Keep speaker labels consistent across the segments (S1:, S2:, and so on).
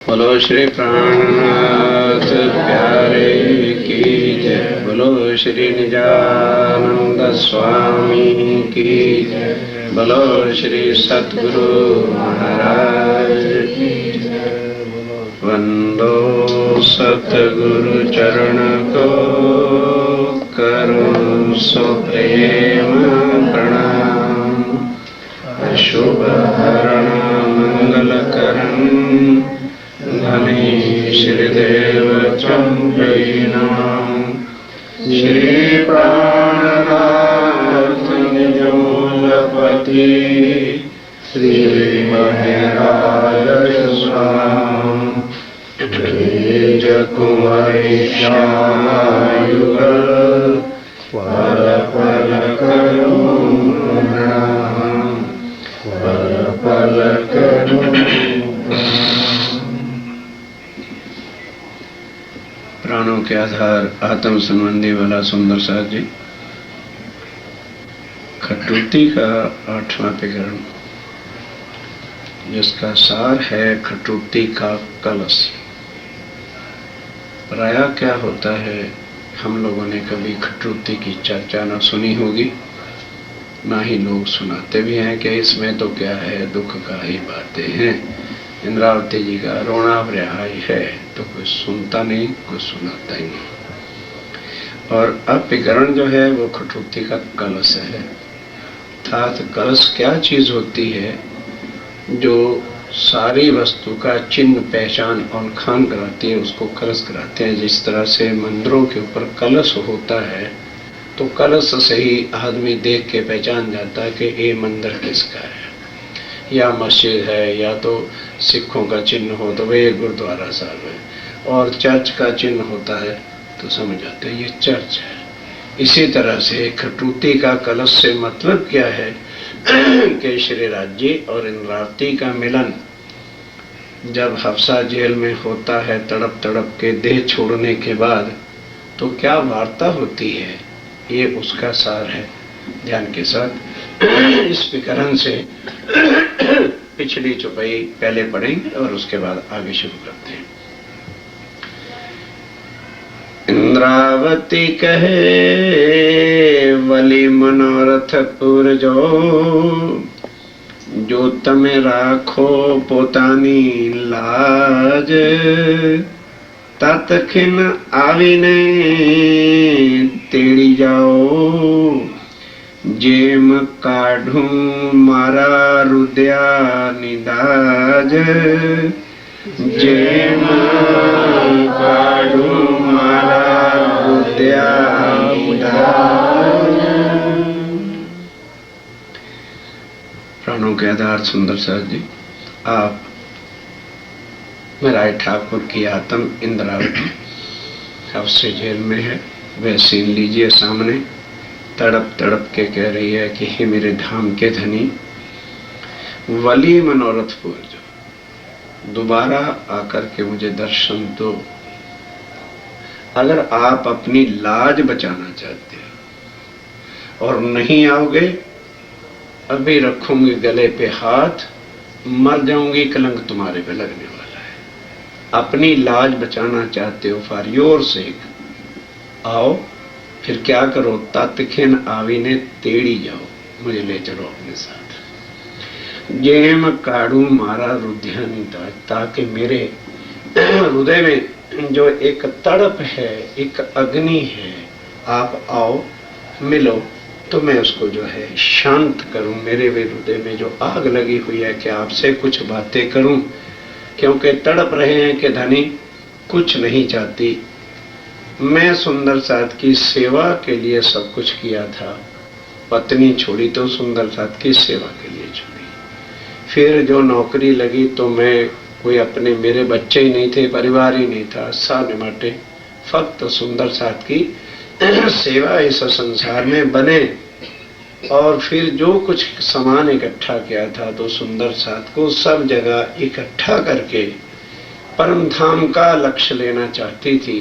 S1: बोलो श्री प्राणनाथ प्यारे की जय। बोलो श्री निजानंद स्वामी की जय। बोलो श्री सतगुरु महाराज की जय। वंदो सतगुरु चरण को करो सो प्रेम प्रणाम। अशुभ हरण मंगल करण धनी श्रीदेव चंद्रीनाम। श्री प्राणनाथ निजमूलपति श्री महराज स्वाम। तेज कुंवरी श्यामायुगल पल पल करूं प्रणाम। पल पल करूं प्राणों के आधार आत्म संबंधी वाला सुंदर साथ जी। खटूती का 8वां प्रकरण, जिसका सार है खटूती का कलश। प्रायः क्या होता है, हम लोगों ने कभी खटूती की चर्चा ना सुनी होगी, ना ही लोग सुनाते भी हैं कि इसमें तो क्या है, दुख का ही बातें हैं। इंद्रावती जी का रोना भरा है तो कोई सुनता नहीं, कोई सुनाता ही नहीं। और अब प्रकरण जो है वो खटूती का कलश है। अर्थात कलश क्या चीज होती है जो सारी वस्तु का चिन्ह पहचान और खान कराती है, उसको कलश कराते हैं। जिस तरह से मंदिरों के ऊपर कलश होता है तो कलश से ही आदमी देख के पहचान जाता है कि ये मंदिर किसका है, या मस्जिद है, या तो सिखों का चिन्ह हो तो वे गुरुद्वारा साहब है, और चर्च का चिन्ह होता है तो समझ जाते हैं ये चर्च है। इसी तरह से खटूती का कलश से मतलब क्या है कि श्री राज्य और इंद्रावती का मिलन जब हफ्सा जेल में होता है, तड़प तड़प के देह छोड़ने के बाद, तो क्या वार्ता होती है, ये उसका सार है। ध्यान के साथ इस प्रकरण से पिछली चौपाई पहले पढ़ेंगे और उसके बाद आगे शुरू करते हैं। इंद्रावती कहे वली मनोरथ पुरजो, जो तमे राखो पोतानी लाज। तत्खिन आवीने तेड़ी जाओ, जेम काढ़ू मारा रुदया निदाज। जेम काढ़ू मारा रुदया निदाज। प्राणों के आधार सुंदर साथ जी, आप राय ठाकुर की आत्म इंद्रावती हफ्से जेल में है, वह सीन लीजिए सामने। तड़प तड़प के कह रही है कि हे मेरे धाम के धनी, वली मनोरथ पूर्ज, दोबारा आकर के मुझे दर्शन दो। अगर आप अपनी लाज बचाना चाहते हो और नहीं आओगे, अभी रखूंगी गले पे हाथ, मर जाऊंगी, कलंक तुम्हारे पे लगने वाला है। अपनी लाज बचाना चाहते हो, फॉर योर सेक आओ। फिर क्या करो, तत्खिन आवीने तेड़ी जाओ, मुझे ले चलो अपने साथ। जेम काढ़ू मारा रुधियानी दाज, ताकि मेरे हृदय में जो एक तड़प है, एक अग्नि है, आप आओ मिलो तो मैं उसको जो है शांत करूं। मेरे हृदय में जो आग लगी हुई है कि आपसे कुछ बातें करूं, क्योंकि तड़प रहे हैं कि धनी कुछ नहीं चाहती। मैं सुंदर साथ की सेवा के लिए सब कुछ किया था, पत्नी छोड़ी तो सुंदर साथ की सेवा के लिए छोड़ी। फिर जो नौकरी लगी तो मैं कोई अपने, मेरे बच्चे ही नहीं थे, परिवार ही नहीं था, सारे माटे फक्त सुंदर साथ की सेवा इस संसार में बने। और फिर जो कुछ सामान इकट्ठा किया था तो सुंदर साथ को सब जगह इकट्ठा करके परम धाम का लक्ष्य लेना चाहती थी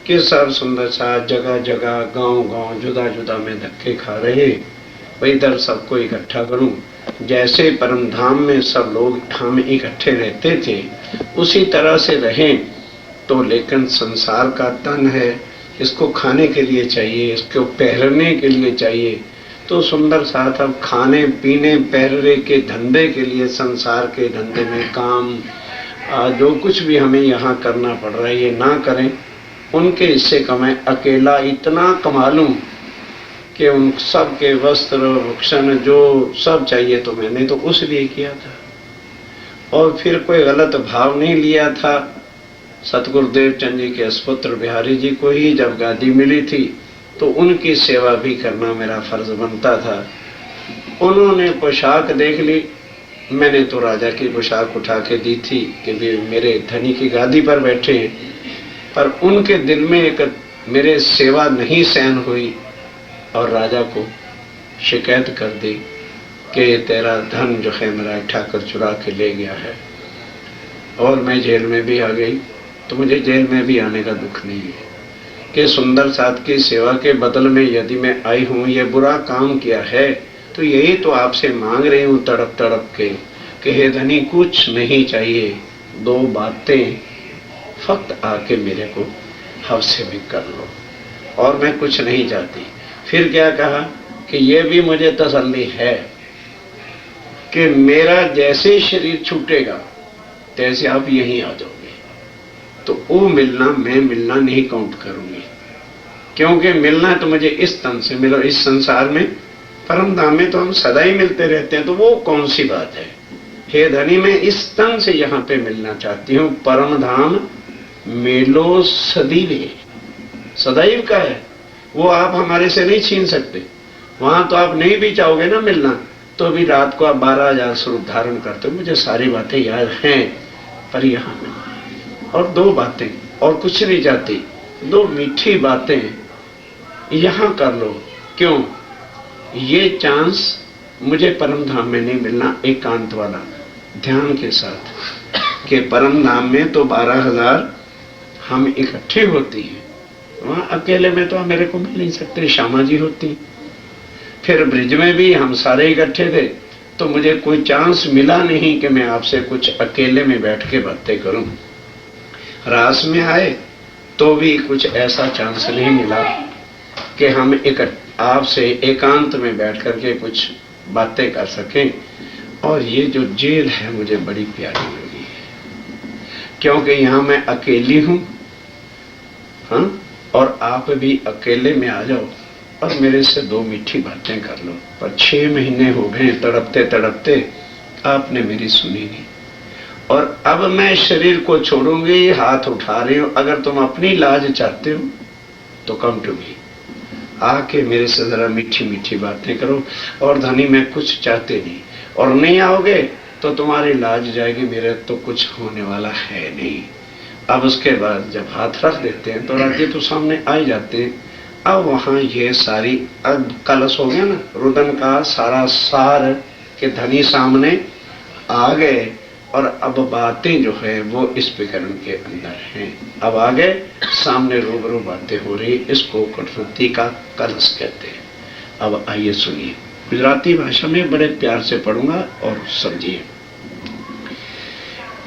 S1: कि सब सुंदर साथ जगह जगह, गांव गांव, जुदा जुदा में धक्के खा रहे, वही इधर सबको इकट्ठा करूं। जैसे परम धाम में सब लोग ठाम इकट्ठे रहते थे, उसी तरह से रहें तो। लेकिन संसार का तन है, इसको खाने के लिए चाहिए, इसको पहनने के लिए चाहिए, तो सुंदर साथ अब खाने पीने पहनने के धंधे के लिए, संसार के धंधे में काम जो कुछ भी हमें यहाँ करना पड़ रहा है ये ना करें। उनके हिस्से का मैं अकेला इतना कमा लूं कि उन सब के वस्त्र भूषण जो सब चाहिए तो मैंने तो उस लिए किया था, और फिर कोई गलत भाव नहीं लिया था। सतगुरुदेव चंद जी के सुपुत्र बिहारी जी को ही जब गादी मिली थी तो उनकी सेवा भी करना मेरा फर्ज बनता था। उन्होंने पोशाक देख ली, मैंने तो राजा की पोशाक उठा के दी थी कि भी मेरे धनी की गादी पर बैठे हैं, पर उनके दिल में एक मेरे सेवा नहीं सहन हुई और राजा को शिकायत कर दी कि तेरा धन जो है मेरा ठाकर चुरा के ले गया है, और मैं जेल में भी आ गई। तो मुझे जेल में भी आने का दुख नहीं है कि सुंदर साथ की सेवा के बदल में यदि मैं आई हूँ, ये बुरा काम किया है, तो यही तो आपसे मांग रही हूँ तड़प तड़प के कि हे धनी कुछ नहीं चाहिए, दो बातें फक्त आके मेरे को हवसे भी कर लो, और मैं कुछ नहीं चाहती। फिर क्या कहा कि ये भी मुझे तसल्ली है कि मेरा जैसे शरीर छूटेगा तैसे आप यहीं आ जाओगे, तो वो मिलना मैं मिलना नहीं काउंट करूंगी, क्योंकि मिलना है तो मुझे इस तन से मिलो। इस संसार में परम धाम में तो हम सदा ही मिलते रहते हैं, तो वो कौन सी बात है। हे धनी मैं इस तन से यहाँ पे मिलना चाहती हूँ। परम धाम मेलो सदैव, सदैव का है, वो आप हमारे से नहीं छीन सकते। वहां तो आप नहीं भी चाहोगे ना मिलना, तो भी रात को आप 12,000 स्वरूप धारण करते हो। मुझे सारी बातें याद हैं, पर यहाँ में और दो बातें और कुछ नहीं चाहती, दो मीठी बातें यहाँ कर लो। क्यों? ये चांस मुझे परम धाम में नहीं मिलना एकांत वाला, ध्यान के साथ कि परम धाम में तो 12,000 हम इकट्ठे होती हैं, वहां अकेले में तो मेरे को मिल नहीं सकते। श्यामा जी होती, फिर ब्रिज में भी हम सारे इकट्ठे थे, तो मुझे कोई चांस मिला नहीं कि मैं आपसे कुछ अकेले में बैठ के बातें करूं। रास में आए तो भी कुछ ऐसा चांस नहीं मिला कि हम आपसे एकांत में बैठ करके कुछ बातें कर सकें। और ये जो जेल है मुझे बड़ी प्यारी लगी है, क्योंकि यहाँ मैं अकेली हूँ, हाँ, और आप भी अकेले में आ जाओ और मेरे से दो मीठी बातें कर लो। पर 6 महीने हो गए तड़पते तड़पते, आपने मेरी सुनी नहीं, और अब मैं शरीर को छोड़ूंगी, हाथ उठा रही हूं। अगर तुम अपनी लाज चाहते हो तो कम टू मी, आके मेरे से जरा मीठी मीठी बातें करो। और धनी मैं कुछ चाहते नहीं, और नहीं आओगे तो तुम्हारी लाज जाएगी, मेरे तो कुछ होने वाला है नहीं। अब उसके बाद जब हाथ रख देते हैं तो राज्य तो सामने आ ही जाते हैं। अब वहां ये सारी, अब कलश हो गया ना, रुदन का सारा सार के धनी सामने आ गए, और अब बातें जो है वो इस प्रकरण के अंदर हैं। अब आगे सामने रूबरू बातें हो रही, इसको कठपुतली का कलश कहते हैं। अब आइए सुनिए, गुजराती भाषा में बड़े प्यार से पढ़ूंगा और समझिए।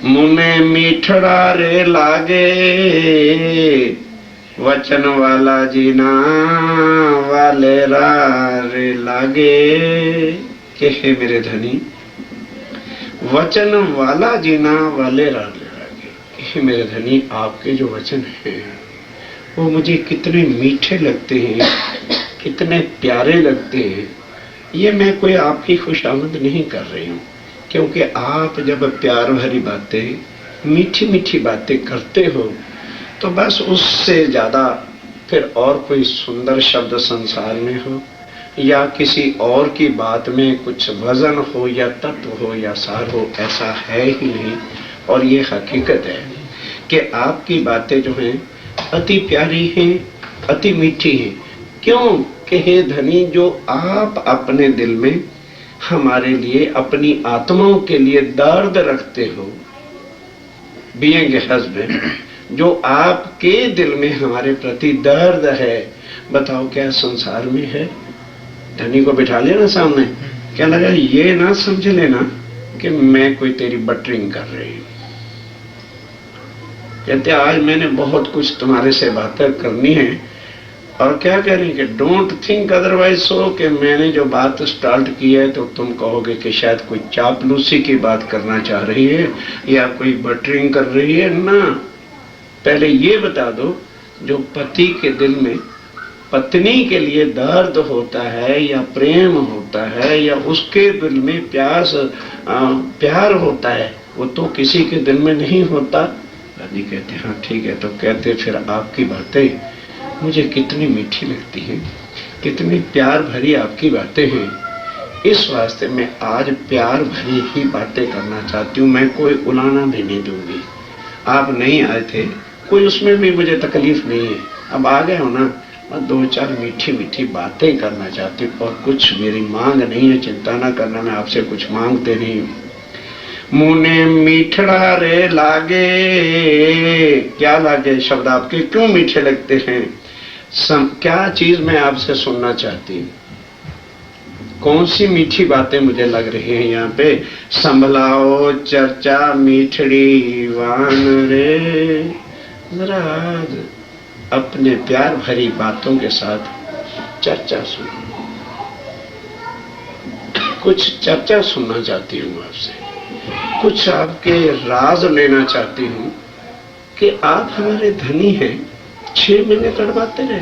S1: मुने मीठड़ा रे लागे, वचन वाला जीना वाले रे लागे, के हे मेरे धनी वचन वाला जीना वाले लागे। हे मेरे धनी आपके जो वचन हैं वो मुझे कितने मीठे लगते हैं, कितने प्यारे लगते हैं। ये मैं कोई आपकी खुशामद नहीं कर रही हूँ, क्योंकि आप जब प्यार भरी बातें, मीठी मीठी बातें करते हो तो बस उससे ज्यादा फिर और कोई सुंदर शब्द संसार में हो या किसी और की बात में कुछ वजन हो या तत्व हो या सार हो, ऐसा है ही नहीं। और ये हकीकत है कि आपकी बातें जो हैं अति प्यारी हैं, अति मीठी हैं। क्यों कि हे धनी, जो आप अपने दिल में हमारे लिए, अपनी आत्माओं के लिए दर्द रखते हो, बीइंग ए हस्बैंड, जो आपके दिल में हमारे प्रति दर्द है, बताओ क्या संसार में है? धनी को बिठा लेना सामने, क्या लगा ये ना समझ लेना कि मैं कोई तेरी बटरिंग कर रही हूं। कहते आज मैंने बहुत कुछ तुम्हारे से बातें करनी है, और क्या कह रही कि डोंट थिंक अदरवाइज, सो कि मैंने जो बात स्टार्ट की है तो तुम कहोगे कि शायद कोई चापलूसी की बात करना चाह रही है या कोई बटरिंग कर रही है ना। पहले ये बता दो, जो पति के दिल में पत्नी के लिए दर्द होता है या प्रेम होता है या उसके दिल में प्यार होता है, वो तो किसी के दिल में नहीं होता। दादी कहते हाँ ठीक है। तो कहते फिर आपकी बातें मुझे कितनी मीठी लगती हैं, कितनी प्यार भरी आपकी बातें हैं। इस वास्ते मैं आज प्यार भरी ही बातें करना चाहती हूँ, मैं कोई उलाना भी नहीं दूंगी। आप नहीं आए थे, कोई उसमें भी मुझे तकलीफ नहीं है। अब आ गए हो ना, मैं दो चार मीठी मीठी बातें करना चाहती हूँ, और कुछ मेरी मांग नहीं है, चिंता ना करना, मैं आपसे कुछ मांगते नहीं हूँ। मुने मीठड़ा रे लागे, क्या लागे शब्द आपके क्यों मीठे लगते हैं? क्या चीज मैं आपसे सुनना चाहती हूँ, कौन सी मीठी बातें मुझे लग रही हैं यहाँ पे? संभलाओ चर्चा मीठड़ी वान रे, जरा अपने प्यार भरी बातों के साथ चर्चा सुनो। कुछ चर्चा सुनना चाहती हूँ आपसे, कुछ आपके राज लेना चाहती हूँ कि आप हमारे धनी हैं, 6 महीने तड़पाते रहे,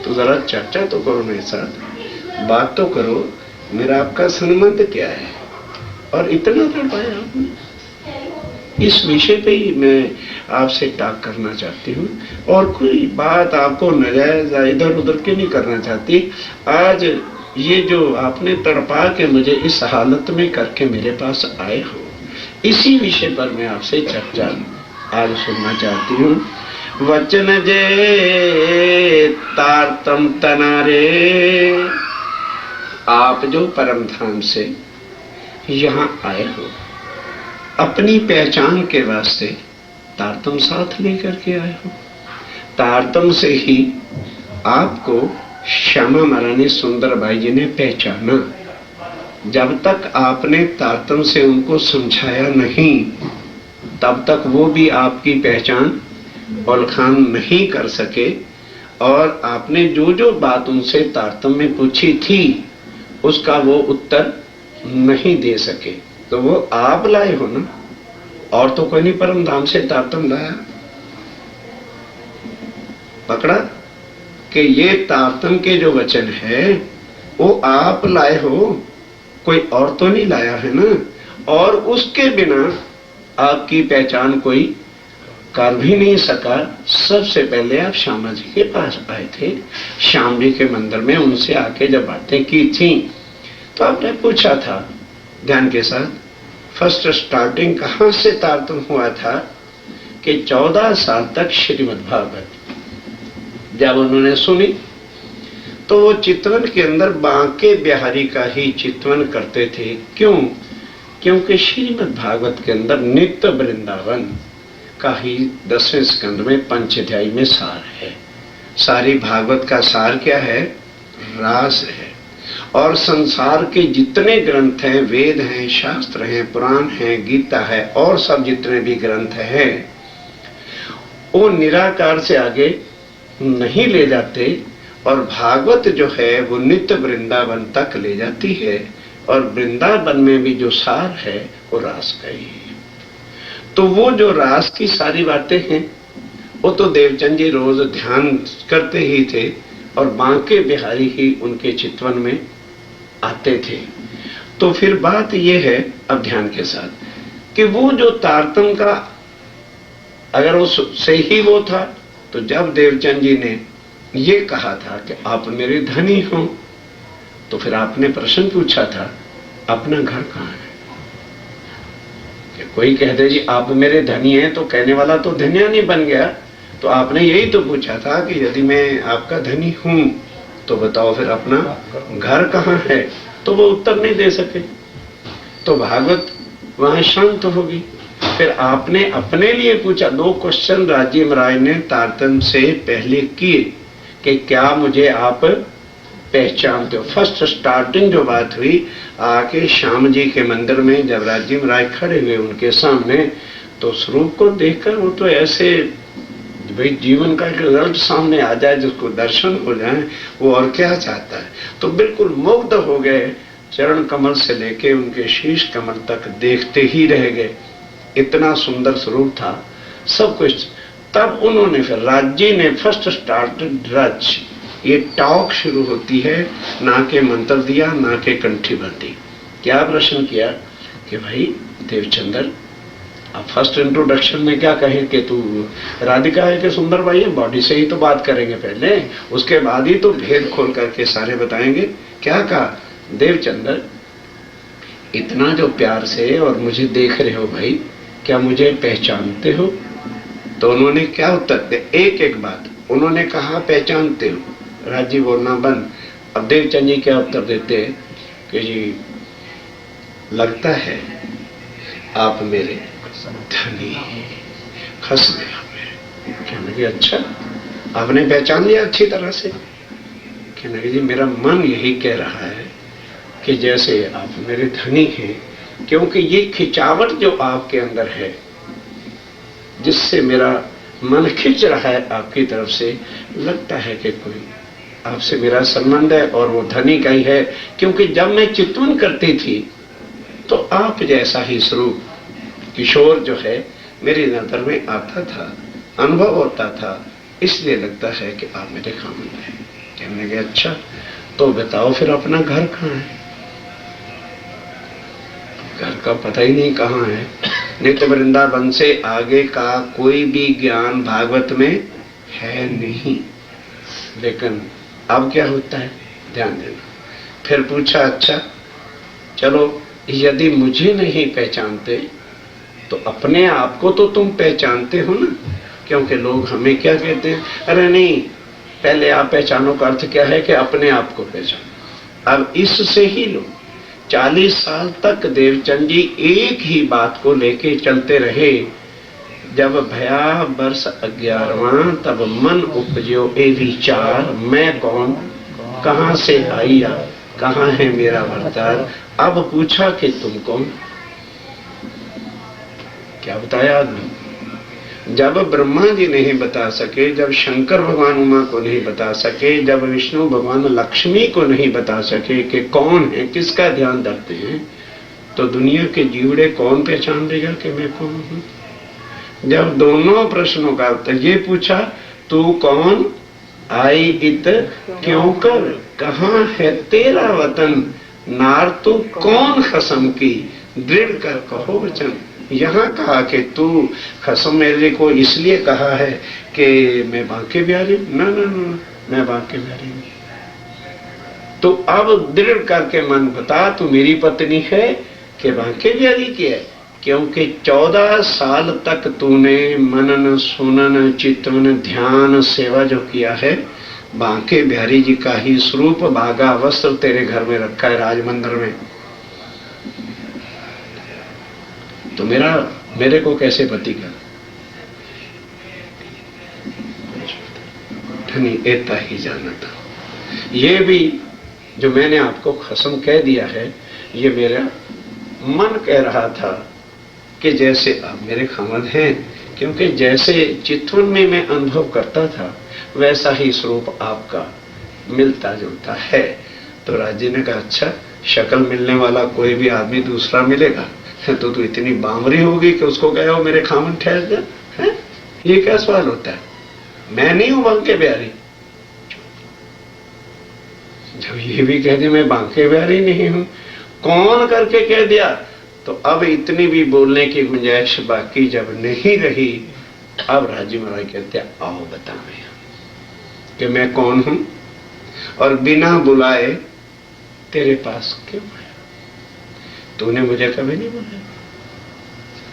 S1: तो जरा चर्चा तो करो मेरे साथ, बात तो करो, मेरा आपका संबंध क्या है और इतना तड़पाया आपने। इस विषय पे ही मैं आपसे टॉक करना चाहती हूँ, और कोई बात आपको नाजायज इधर उधर के नहीं करना चाहती। आज ये जो आपने तड़पा के मुझे इस हालत में करके मेरे पास आए हो, इसी विषय पर मैं आपसे चर्चा आज सुनना चाहती हूँ। वचन जे तारतम तनारे, आप जो परम धाम से यहाँ आए हो, अपनी पहचान के वास्ते तारतम साथ लेकर के आए हो। तारतम से ही आपको श्यामा महारानी सुंदरबाई जी ने पहचाना। जब तक आपने तारतम से उनको समझाया नहीं, तब तक वो भी आपकी पहचान उल्खान नहीं कर सके, और आपने जो जो बात उनसे तारतम में पूछी थी उसका वो उत्तर नहीं दे सके। तो वो आप लाए हो ना, और तो कोई नहीं परम धाम से तारतम लाया। पकड़ा कि ये तारतम के जो वचन है वो आप लाए हो, कोई और तो नहीं लाया है ना। और उसके बिना आपकी पहचान कोई कर भी नहीं सका। सबसे पहले आप श्यामा जी के पास आए थे, श्याम जी के मंदिर में उनसे आके जब बातें की थी तो आपने पूछा था ध्यान के साथ, फर्स्ट स्टार्टिंग कहाँ से तारतम हुआ था कि 14 साल तक श्रीमद् भागवत जब उन्होंने सुनी तो वो चितवन के अंदर बांके बिहारी का ही चितवन करते थे। क्यों? क्योंकि श्रीमद् भागवत के अंदर नित्य वृंदावन का ही 10वें स्कंद में पंचाध्यायी में सार है। सारी भागवत का सार क्या है? रास है। और संसार के जितने ग्रंथ हैं, वेद हैं, शास्त्र हैं, पुराण हैं, गीता है, और सब जितने भी ग्रंथ हैं, वो निराकार से आगे नहीं ले जाते, और भागवत जो है वो नित्य वृंदावन तक ले जाती है। और वृंदावन में भी जो सार है वो रास का ही है। तो वो जो रास की सारी बातें हैं वो तो देवचंद जी रोज ध्यान करते ही थे, और बांके बिहारी ही उनके चितवन में आते थे। तो फिर बात ये है अब ध्यान के साथ कि वो जो तारतम का अगर वो से ही वो था, तो जब देवचंद जी ने ये कहा था कि आप मेरे धनी हो, तो फिर आपने प्रश्न पूछा था अपना घर कहाँ है? कि कोई कह दे जी आप मेरे धनी हैं तो कहने वाला तो धनिया नहीं बन गया। तो आपने यही तो पूछा था कि यदि मैं आपका धनी हूं तो बताओ फिर अपना घर कहाँ है? तो वो उत्तर नहीं दे सके, तो भागवत वहां शांत होगी। फिर आपने अपने लिए पूछा, 2 क्वेश्चन राजीव राय ने तारतम से पहले किए कि क्या मुझे आप पहचानते हो। फर्स्ट स्टार्टिंग जो बात हुई आके श्याम जी के मंदिर में जब राजीव राय खड़े हुए उनके सामने, तो स्वरूप को देखकर वो तो ऐसे भाई जीवन का एक रिजल्ट सामने आ जाए, जिसको दर्शन हो जाए, वो और क्या चाहता है। तो बिल्कुल मुग्ध हो गए, चरण कमल से लेके उनके शीश कमल तक देखते ही रह गए। इतना सुंदर स्वरूप था, सब कुछ। तब उन्होंने फिर राज्य ने फर्स्ट स्टार्टेड रज, ये टॉक शुरू होती है, ना के मंत्र दिया, ना के कंठी बंदी। क्या प्रश्न किया कि भाई देवचंद्र, अब फर्स्ट इंट्रोडक्शन में क्या कहे कि तू राधिका है कि सुंदर भाई है, बॉडी से ही तो बात करेंगे पहले, उसके बाद ही तो भेद खोल करके सारे बताएंगे। क्या कहा, देवचंद्र इतना जो प्यार से और मुझे देख रहे हो भाई, क्या मुझे पहचानते हो? तो उन्होंने क्या उत्तर दिया, एक एक बात उन्होंने कहा, पहचानते हो? राजी बोलना बंद। अब देवचंद जी क्या उत्तर देते कि जी लगता है आप मेरे धनी खस गया। कहने लगे अच्छा, आपने पहचान लिया अच्छी तरह से? कहने लगे जी मेरा मन यही कह रहा है कि जैसे आप मेरे धनी हैं, क्योंकि ये खिंचावट जो आपके अंदर है, जिससे मेरा मन खिंच रहा है आपकी तरफ से, लगता है कि कोई आपसे मेरा संबंध है और वो धनी का ही है। क्योंकि जब मैं चितवन करती थी तो आप जैसा ही स्वरूप किशोर जो है मेरी नजर में आता था, अनुभव होता था, इसलिए लगता है कि आप मेरे खामन हैं। कहने लगे अच्छा, तो बताओ फिर अपना घर कहाँ है? घर का पता ही नहीं कहाँ है। नित्य वृंदावन से आगे का कोई भी ज्ञान भागवत में है नहीं। लेकिन अब क्या होता है, ध्यान देना। फिर पूछा अच्छा चलो, यदि मुझे नहीं पहचानते तो अपने आप को तो तुम पहचानते हो ना? क्योंकि लोग हमें क्या कहते हैं, अरे नहीं, पहले आप पहचानो का अर्थ क्या है कि अपने आप को पहचानो। अब इससे ही लोग 40 साल तक देवचंद जी एक ही बात को लेके चलते रहे। जब भया वर्ष 11वां तब मन उपजो ए विचार, मैं कौन, कहां से आईया, कहां है मेरा भरतार। अब पूछा कि तुम कौन? क्या बताया आदमी? जब ब्रह्मा जी नहीं बता सके, जब शंकर भगवान उमा को नहीं बता सके, जब विष्णु भगवान लक्ष्मी को नहीं बता सके कि कौन है, किसका ध्यान रखते हैं, तो दुनिया के जीवड़े कौन पहचान लेगा कि मैं कौन हूं? जब दोनों प्रश्नों का उत्तर ये पूछा, तू कौन, आई इत क्यों कर, कहां है तेरा वतन, नार तू कौन खसम की, दृढ़ कर कहो वचन। यहाँ कहा कि तू खसम मेरे को इसलिए कहा है कि मैं बांके बिहारी, ना ना ना, मैं बांके बिहारी नहीं। तो अब दृढ़ करके मन बता, तू मेरी पत्नी है कि बांके बिहारी की है? क्योंकि 14 साल तक तूने मनन सुनन चितवन ध्यान सेवा जो किया है, बांके बिहारी जी का ही स्वरूप बागा वस्त्र तेरे घर में रखा है राजमंदिर में। तो मेरे को कैसे पति कर? धनी ऐता ही जाना था। ये भी जो मैंने आपको खसम कह दिया है, ये मेरा मन कह रहा था कि जैसे आप मेरे खामद हैं, क्योंकि जैसे चितवन में मैं अनुभव करता था वैसा ही स्वरूप आपका मिलता जुलता है। तो राजी ने कहा अच्छा, शक्ल मिलने वाला कोई भी आदमी दूसरा मिलेगा तो तू इतनी बामरी होगी कि उसको कहे हो मेरे खामन ठहर जा है? ये क्या सवाल होता है? मैं नहीं हूं बांके बिहारी। जब ये भी कह दे मैं बांके बिहारी नहीं हूं, कौन करके कह दिया, तो अब इतनी भी बोलने की गुंजाइश बाकी जब नहीं रही, अब राजी महाराज कहते आओ बताओ कि मैं कौन हूं और बिना बुलाए तेरे पास क्यों आया? तूने मुझे कभी नहीं बुलाया,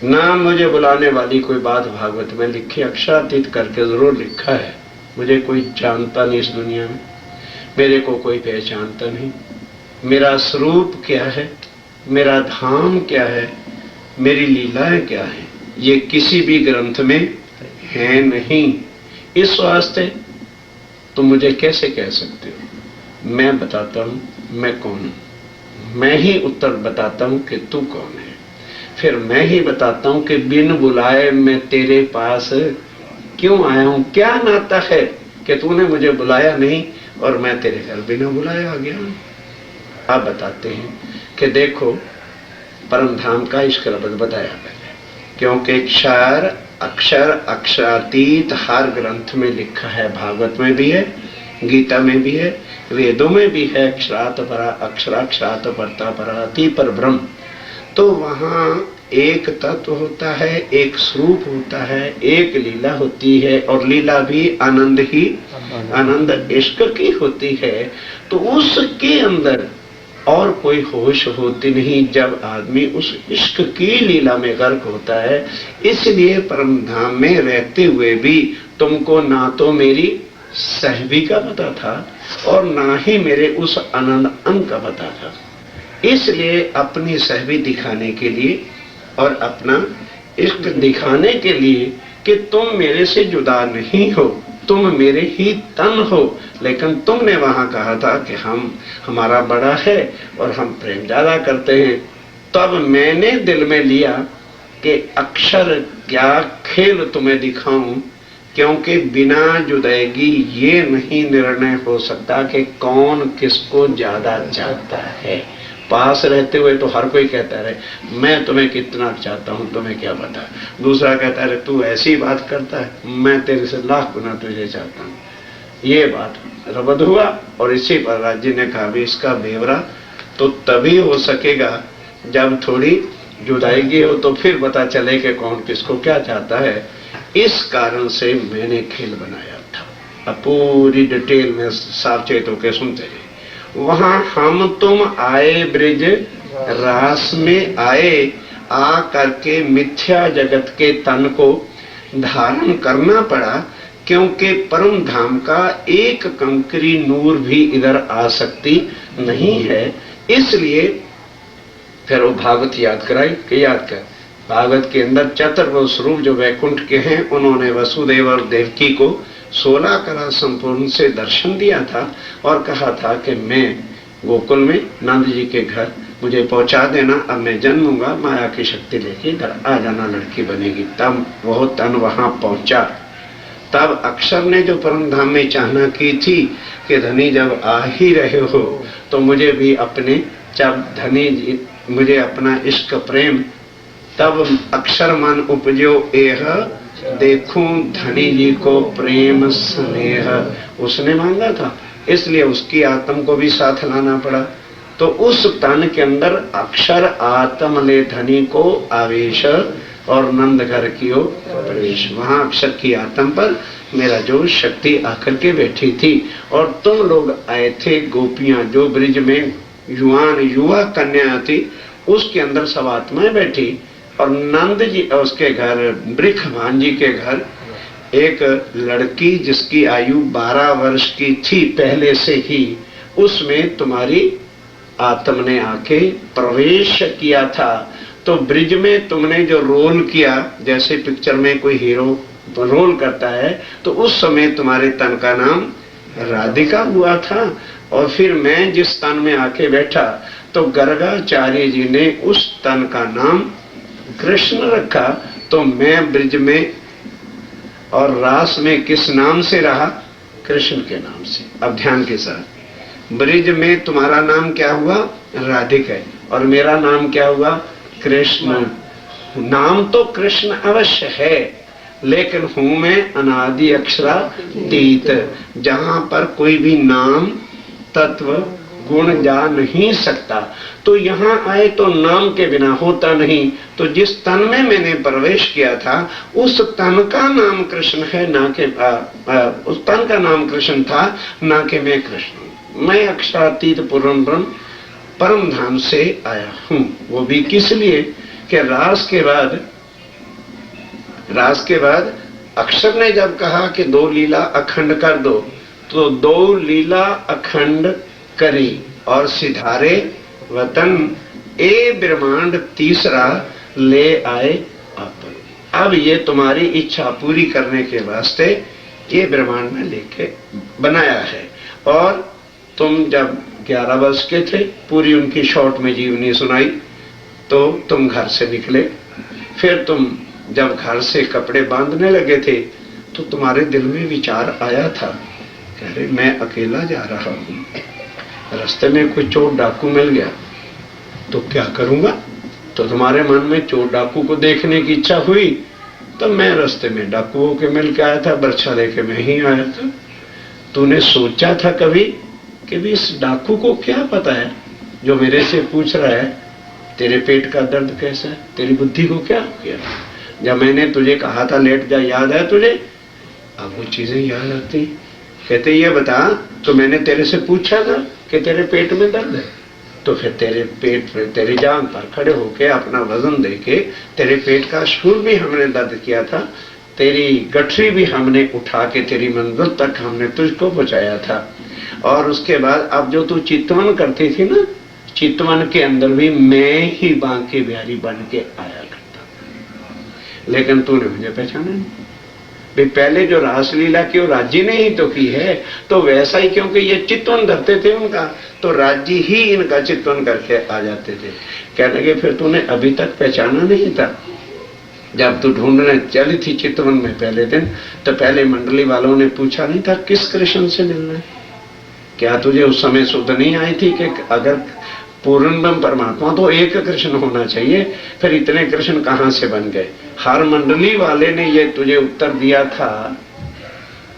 S1: ना मुझे बुलाने वाली कोई बात भागवत में लिखी, अक्षरातीत करके जरूर लिखा है। मुझे कोई जानता नहीं इस दुनिया में, मेरे को कोई पहचानता नहीं। मेरा स्वरूप क्या है, मेरा धाम क्या है, मेरी लीलाएं क्या है, ये किसी भी ग्रंथ में है नहीं। इस वास्ते तुम मुझे कैसे कह सकते हो? मैं बताता हूं मैं कौन हूं, मैं ही उत्तर बताता हूं कि तू कौन है। फिर मैं ही बताता हूं कि बिन बुलाए मैं तेरे पास क्यों आया हूं। क्या नाता है कि तूने मुझे बुलाया नहीं और मैं तेरे घर बिना बुलाए आ गया हूं। अब बताते हैं कि देखो परम धाम का इसका लफ्ज बताया पहले, क्योंकि क्षर अक्षर अक्षरातीत हर ग्रंथ में लिखा है, भागवत में भी है, गीता में भी है, वेदों में भी है। अक्षरात परा अक्षराक्षरात परता पराति पर ब्रह्म। तो वहां एक तत्व होता है, एक स्वरूप होता है, एक लीला होती है, और लीला भी आनंद ही आनंद इश्क की होती है। तो उसके अंदर और कोई होश होती नहीं जब आदमी उस इश्क की लीला में गर्क होता है। इसलिए परम धाम में रहते हुए भी तुमको ना तो मेरी सहबी का पता था और ना ही मेरे उस आनंद अंग का पता था। इसलिए अपनी सहबी दिखाने के लिए और अपना इश्क दिखाने के लिए कि तुम मेरे से जुदा नहीं हो, तुम मेरे ही तन हो, लेकिन तुमने वहां कहा था कि हमारा बड़ा है और हम प्रेम ज्यादा करते हैं। तब मैंने दिल में लिया कि अक्षर क्या खेल तुम्हें दिखाऊं, क्योंकि बिना जुदाई ये नहीं निर्णय हो सकता कि कौन किसको ज्यादा चाहता है। पास रहते हुए तो हर कोई कहता रहे मैं तुम्हें कितना चाहता हूं, तुम्हें क्या पता। दूसरा कहता रहे तू ऐसी बात करता है, मैं तेरे से लाख गुना तुझे चाहता हूं। ये बात रबद हुआ और इसी पर राज्य ने कहा भी इसका बेवरा तो तभी हो सकेगा जब थोड़ी जुदाई की हो, तो फिर पता चले कि कौन किसको क्या चाहता है। इस कारण से मैंने खेल बनाया था। अब पूरी डिटेल में सावचेत होकर सुनते रहे। वहां हम तुम आए ब्रिज रास में आए, आ करके मिथ्या जगत के तन को धारण करना पड़ा, क्योंकि परम धाम का एक कंकरी नूर भी इधर आ सकती नहीं है। इसलिए फिर वो भागवत याद कराई कि याद कर, भागवत के अंदर चतुर्भुज स्वरूप जो वैकुंठ के हैं, उन्होंने वसुदेव और देवकी को 16 कला संपूर्ण से दर्शन दिया था और कहा था कि मैं गोकुल में नंद जी के घर मुझे पहुंचा देना, अब मैं जन्मूंगा, माया की शक्ति लेके इधर आ जाना, लड़की बनेगी। तब वह तन वहां पहुंचा। तब अक्षर ने जो परम धाम में चाहना की थी कि धनी जब आ ही रहे हो तो मुझे भी अपने, जब धनी जी मुझे अपना इश्क प्रेम, तब अक्षर मन उपजो एह देखूं धनी जी को प्रेम स्नेह, उसने मांगा था, इसलिए उसकी आत्म को भी साथ लाना पड़ा। तो उस तन के अंदर अक्षर आत्म ले धनी को आवेश और नंद घर की ओ प्रवेश। वहां अक्षर की आत्म पर मेरा जो शक्ति आकर के बैठी थी और तुम लोग आए थे गोपियां, जो ब्रिज में युवान युवा कन्या थी, उसके अंदर सब आत्माएं बैठी। और नंद जी उसके घर, वृषभान जी के घर, एक लड़की जिसकी आयु 12 वर्ष की थी पहले से ही, उसमें तुम्हारी आत्म ने आके प्रवेश किया था। तो ब्रिज में तुमने जो रोल किया, जैसे पिक्चर में कोई हीरो रोल करता है, तो उस समय तुम्हारे तन का नाम राधिका हुआ था। और फिर मैं जिस तन में आके बैठा तो गर्गाचार्य जी ने उस तन का नाम कृष्ण रखा। तो मैं ब्रिज में और रास में किस नाम से रहा? कृष्ण के नाम से। अब ध्यान के साथ, ब्रिज में तुम्हारा नाम क्या हुआ? राधिका, और मेरा नाम क्या हुआ? कृष्ण। नाम तो कृष्ण अवश्य है, लेकिन हूं मैं अनादि अक्षरातीत, जहां पर कोई भी नाम तत्व गुण जा नहीं सकता। तो यहाँ आए तो नाम के बिना होता नहीं। तो जिस तन में मैंने प्रवेश किया था उस तन का नाम कृष्ण है, ना कि उस तन का नाम कृष्ण था, ना कि मैं कृष्ण। मैं अक्षरातीत पूर्ण ब्रह्म परम धाम से आया हूं। वो भी किस लिए कि रास के बाद अक्षर ने जब कहा कि 2 लीला अखंड कर दो, तो 2 लीला अखंड करी और सिधारे वतन ए ब्रह्मांड तीसरा ले आए अपन। अब ये तुम्हारी इच्छा पूरी करने के वास्ते ये ब्रह्मांड में लेके बनाया है। और तुम जब 11 वर्ष के थे, पूरी उनकी शॉर्ट में जीवनी सुनाई, तो तुम घर से निकले, फिर तुम जब घर से कपड़े बांधने लगे थे तो तुम्हारे दिल में विचार आया था, अरे मैं अकेला जा रहा हूं, रास्ते में कोई चोर डाकू मिल गया तो क्या करूंगा। तो तुम्हारे मन में चोर डाकू को देखने की इच्छा हुई, तो मैं रास्ते में डाकुओं के मिल के आया था, बर्छा लेके मैं ही आया था। तूने सोचा था कभी कि भी इस डाकू को क्या पता है जो मेरे से पूछ रहा है तेरे पेट का दर्द कैसा है, तेरी बुद्धि को क्या हो गया। जब मैंने तुझे कहा था लेट जा, याद है तुझे? अब वो चीजें याद आती। कहते ये बता, तो मैंने तेरे से पूछा था कि तेरे पेट में दर्द है, तो फिर तेरे पेट पे तेरी जान पर खड़े होके अपना वजन देके तेरे पेट का शूल भी हमने दर्द किया था, तेरी गठरी भी हमने उठा के तेरी मंजिल तक हमने तुझको पहुंचाया था। और उसके बाद अब जो तू चितवन करती थी ना, चितवन के अंदर भी मैं ही बांके बिहारी बन के आया करता था, लेकिन तूने मुझे पहचाना नहीं। भी पहले जो रासलीला की वो राज्य ने ही तो की है, तो वैसा ही क्योंकि ये चितवन धरते थे उनका, तो राज्य ही इनका चितवन करके आ जाते थे। कहने लगे फिर तूने अभी तक पहचाना नहीं था। जब तू ढूंढने चली थी चितवन में पहले दिन, तो पहले मंडली वालों ने पूछा नहीं था किस कृष्ण से मिलना है। क्या तुझे उस समय सुध नहीं आई थी कि अगर पूर्ण ब्रह्म परमात्मा तो एक कृष्ण होना चाहिए, फिर इतने कृष्ण कहां से बन गए। हर मंडली वाले ने ये तुझे उत्तर दिया था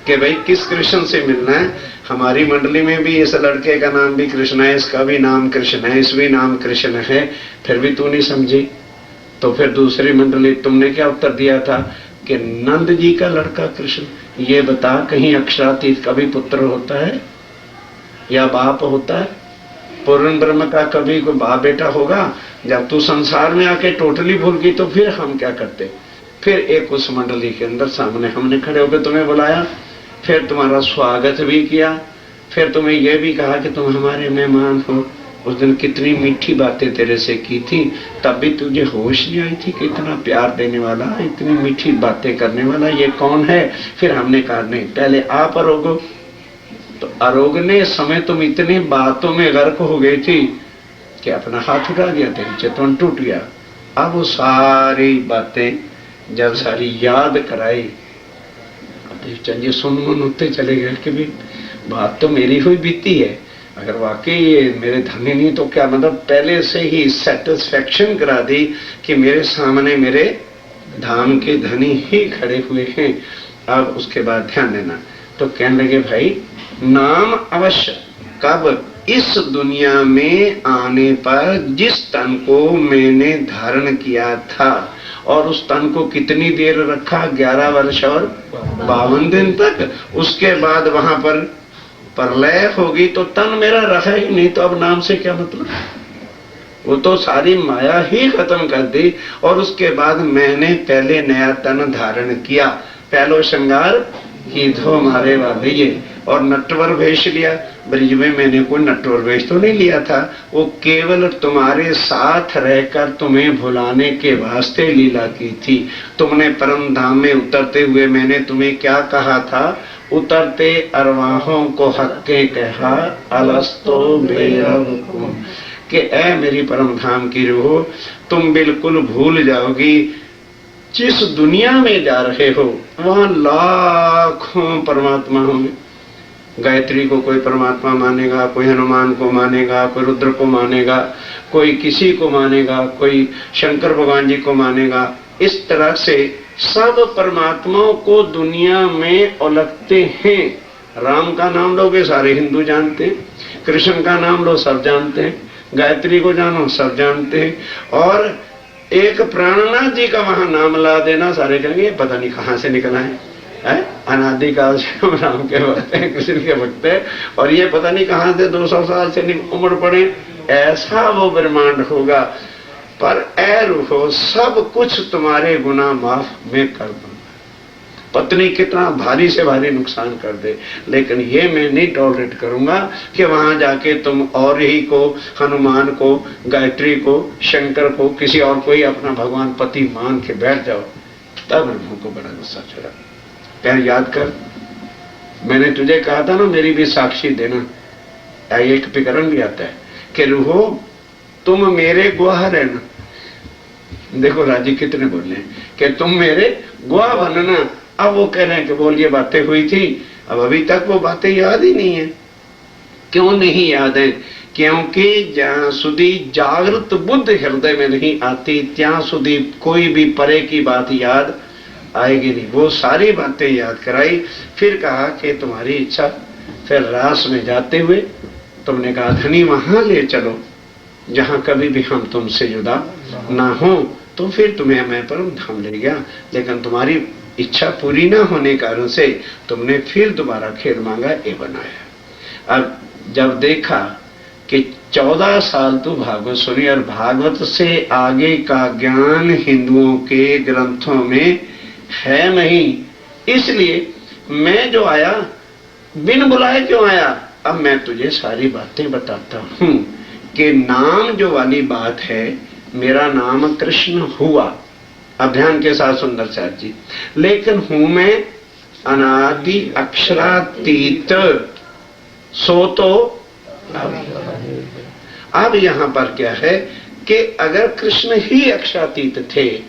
S1: कि भाई किस कृष्ण से मिलना है। हमारी मंडली में भी इस लड़के का नाम भी कृष्ण है, इसका भी नाम कृष्ण है, इस भी नाम कृष्ण है, फिर भी तू नहीं समझी। तो फिर दूसरी मंडली तुमने क्या उत्तर दिया था कि नंद जी का लड़का कृष्ण। ये बता, कहीं अक्षरातीत का भी पुत्र होता है या बाप होता है? पूर्ण ब्रह्म का कभी कोई बाप बेटा होगा? जब तू संसार में आके टोटली भूल गई तो फिर हम क्या करते। फिर एक उस मंडली के अंदर सामने हमने खड़े होकर तुम्हें बुलाया, फिर तुम्हारा स्वागत भी किया, फिर तुम्हें यह भी कहा कि तुम हमारे मेहमान हो। उस दिन कितनी मीठी बातें तेरे से की थी, तब भी तुझे होश नहीं आई थी कि इतना प्यार देने वाला, इतनी मीठी बातें करने वाला ये कौन है। फिर हमने कहा नहीं, पहले आप अरोगो। तो अरोगने समय तुम इतनी बातों में गर्क हो गई थी कि अपना हाथ उठा दिया, तेरी चितवन टूट गया। अब वो सारी बातें जब सारी याद कराई, चंजी सुन मन उठते चले गए कि भी बात तो मेरी हुई बीती है, अगर वाकई ये मेरे धनी नहीं तो क्या, मतलब पहले से ही सेटिस्फेक्शन करा दी कि मेरे सामने मेरे धाम के धनी ही खड़े हुए हैं। अब उसके बाद ध्यान देना, तो कहने लगे भाई नाम अवश्य कब, इस दुनिया में आने पर जिस तन को मैंने धारण किया था, और उस तन को कितनी देर रखा, 11 वर्ष और 52 दिन तक। उसके बाद वहां पर प्रलय होगी तो तन मेरा रहा ही नहीं, तो अब नाम से क्या मतलब। वो तो सारी माया ही खत्म कर दी। और उसके बाद मैंने पहले नया तन धारण किया, पहलो श्रृंगार की धो मारे वाले, और नटवर वेश लिया। ब्रिज में मैंने कोई नटवर वेश तो नहीं लिया था, वो केवल तुम्हारे साथ रहकर तुम्हें भुलाने के वास्ते लीला की थी। तुमने परम धाम में उतरते हुए मैंने तुम्हें क्या कहा था, उतरते अरवाहों को हक्के कहा अलस्तो बेरहुकुम, कि ऐ मेरी परम धाम की रूह, तुम बिल्कुल भूल जाओगी जिस दुनिया में जा रहे हो वहां लाखों परमात्मा होंगे। गायत्री को कोई परमात्मा मानेगा, कोई हनुमान को मानेगा, कोई रुद्र को मानेगा, कोई किसी को मानेगा, कोई शंकर भगवान जी को मानेगा। इस तरह से सब परमात्माओं को दुनिया में उलगते हैं। राम का नाम लोगे सारे हिंदू जानते हैं, कृष्ण का नाम लो सब जानते हैं, गायत्री को जानो सब जानते हैं, और एक प्राणनाथ जी का वहां नाम ला देना, सारे कहेंगे पता नहीं कहां से निकला है। अनादिकाल से हम राम के भक्त हैं, कृष्ण के भक्त हैं, और ये पता नहीं कहां से 200 साल से उम्र पड़े। ऐसा वो ब्रह्मांड होगा। पर ऐ रूहो, सब कुछ तुम्हारे गुनाह माफ में कर दूंगा। पत्नी कितना भारी से भारी नुकसान कर दे, लेकिन ये मैं नहीं टॉलरेट करूंगा कि वहां जाके तुम और ही को, हनुमान को, गायत्री को, शंकर को, किसी और को ही अपना भगवान पति मान के बैठ जाओ। तब रूह को बड़ा गुस्सा चढ़ा। क्या याद कर, मैंने तुझे कहा था ना मेरी भी साक्षी देना। एक विकरण भी आता है कि रूहो तुम मेरे गवाह रहना, देखो राजी कितने बोले कि तुम मेरे गवाह बनना। अब वो कह रहे हैं कि बोल ये बातें हुई थी, अब अभी तक वो बातें याद ही नहीं है। क्यों नहीं याद है? क्योंकि ज्यां सुधी जागृत बुद्ध हृदय में नहीं आती त्यां सुधी कोई भी परे की बात याद आएगी नहीं। वो सारी बातें याद कराई, फिर कहा कि तुम्हारी इच्छा। फिर रास में जाते हुए तुमने कहा धनी वहां ले चलो जहां कभी भी हम तुमसे जुदा ना हो, तो फिर तुम्हें मैं परम धाम ले गया। लेकिन तुम्हारी इच्छा पूरी ना होने कारण से तुमने फिर दोबारा खेल मांगा, ये बनाया। अब जब देखा कि 14 साल तो भागवत सुनी और भागवत से आगे का ज्ञान हिंदुओं के ग्रंथों में है नहीं, इसलिए मैं जो आया बिन बुलाए क्यों आया। अब मैं तुझे सारी बातें बताता हूं कि नाम जो वाली बात है, मेरा नाम कृष्ण हुआ, अभियान के साथ सुंदरचार्य जी, लेकिन हूं मैं अनादि अक्षरातीत। सो तो अब यहां पर क्या है कि अगर कृष्ण ही अक्षरातीत थे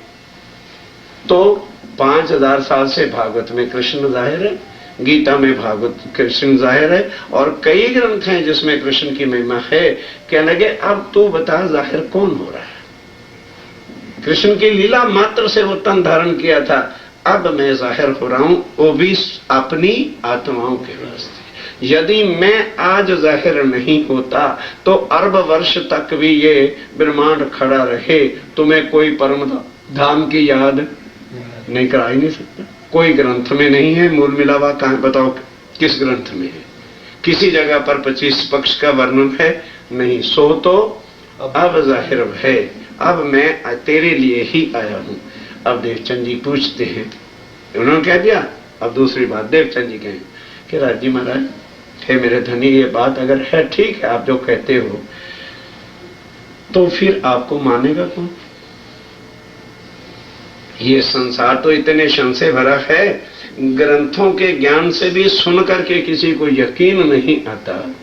S1: तो 5000 साल से भागवत में कृष्ण जाहिर है, गीता में भागवत कृष्ण जाहिर है, और कई ग्रंथ हैं जिसमें कृष्ण की महिमा है। क्या लगे अब तू बता जाहिर कौन हो रहा है? कृष्ण की लीला मात्र से वो तन धारण किया था, अब मैं जाहिर हो रहा हूं, वो भी अपनी आत्माओं के वास्ते। यदि मैं आज जाहिर नहीं होता तो अरब वर्ष तक भी ये ब्रह्मांड खड़ा रहे, तुम्हें कोई परम धाम की याद नहीं करा ही नहीं सकता। कोई ग्रंथ में नहीं है, मूल मिलावा कहां बताओ किस ग्रंथ में है? किसी जगह पर 25 पक्ष का वर्णन है नहीं। सो तो अब जाहिर है, अब मैं तेरे लिए ही आया हूं। अब देवचंद जी पूछते हैं, उन्होंने कह दिया। अब दूसरी बात देवचंद जी कहें कि राजी महाराज हे मेरे धनी, ये बात अगर है ठीक है आप जो कहते हो, तो फिर आपको मानेगा कौन? ये संसार तो इतने शन से भरा है, ग्रंथों के ज्ञान से भी सुन करके किसी को यकीन नहीं आता,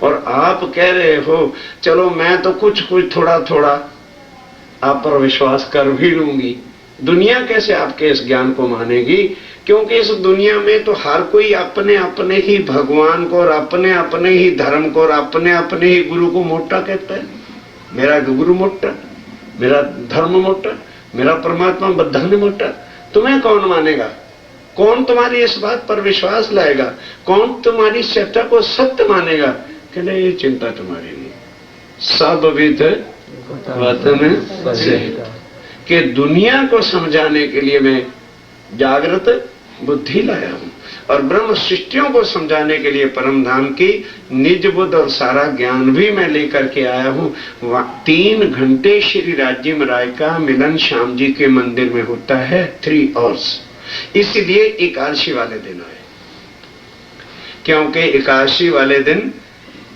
S1: और आप कह रहे हो चलो मैं तो कुछ कुछ थोड़ा थोड़ा आप पर विश्वास कर भी लूंगी। दुनिया कैसे आपके इस ज्ञान को मानेगी? क्योंकि इस दुनिया में तो हर कोई अपने अपने ही भगवान को और अपने अपने ही धर्म को और अपने अपने ही गुरु को मोटा कहता है। मेरा गुरु मोटा, मेरा धर्म मोटा, मेरा परमात्मा बद्धाने मोटा। तुम्हें कौन मानेगा? कौन तुम्हारी इस बात पर विश्वास लाएगा? कौन तुम्हारी सत्ता को सत्य मानेगा? कहले ये चिंता तुम्हारी नहीं, सब विध वतन से कि दुनिया को समझाने के लिए मैं जागृत बुद्धि लाया हूं, और ब्रह्म सृष्टियों को समझाने के लिए परम धाम की निज बुद्ध और सारा ज्ञान भी मैं लेकर के आया हूं। 3 घंटे श्री राज्य राय का मिलन श्याम जी के मंदिर में होता है, 3 आवर्स। इसलिए एकादशी वाले दिन आए, क्योंकि एकादशी वाले दिन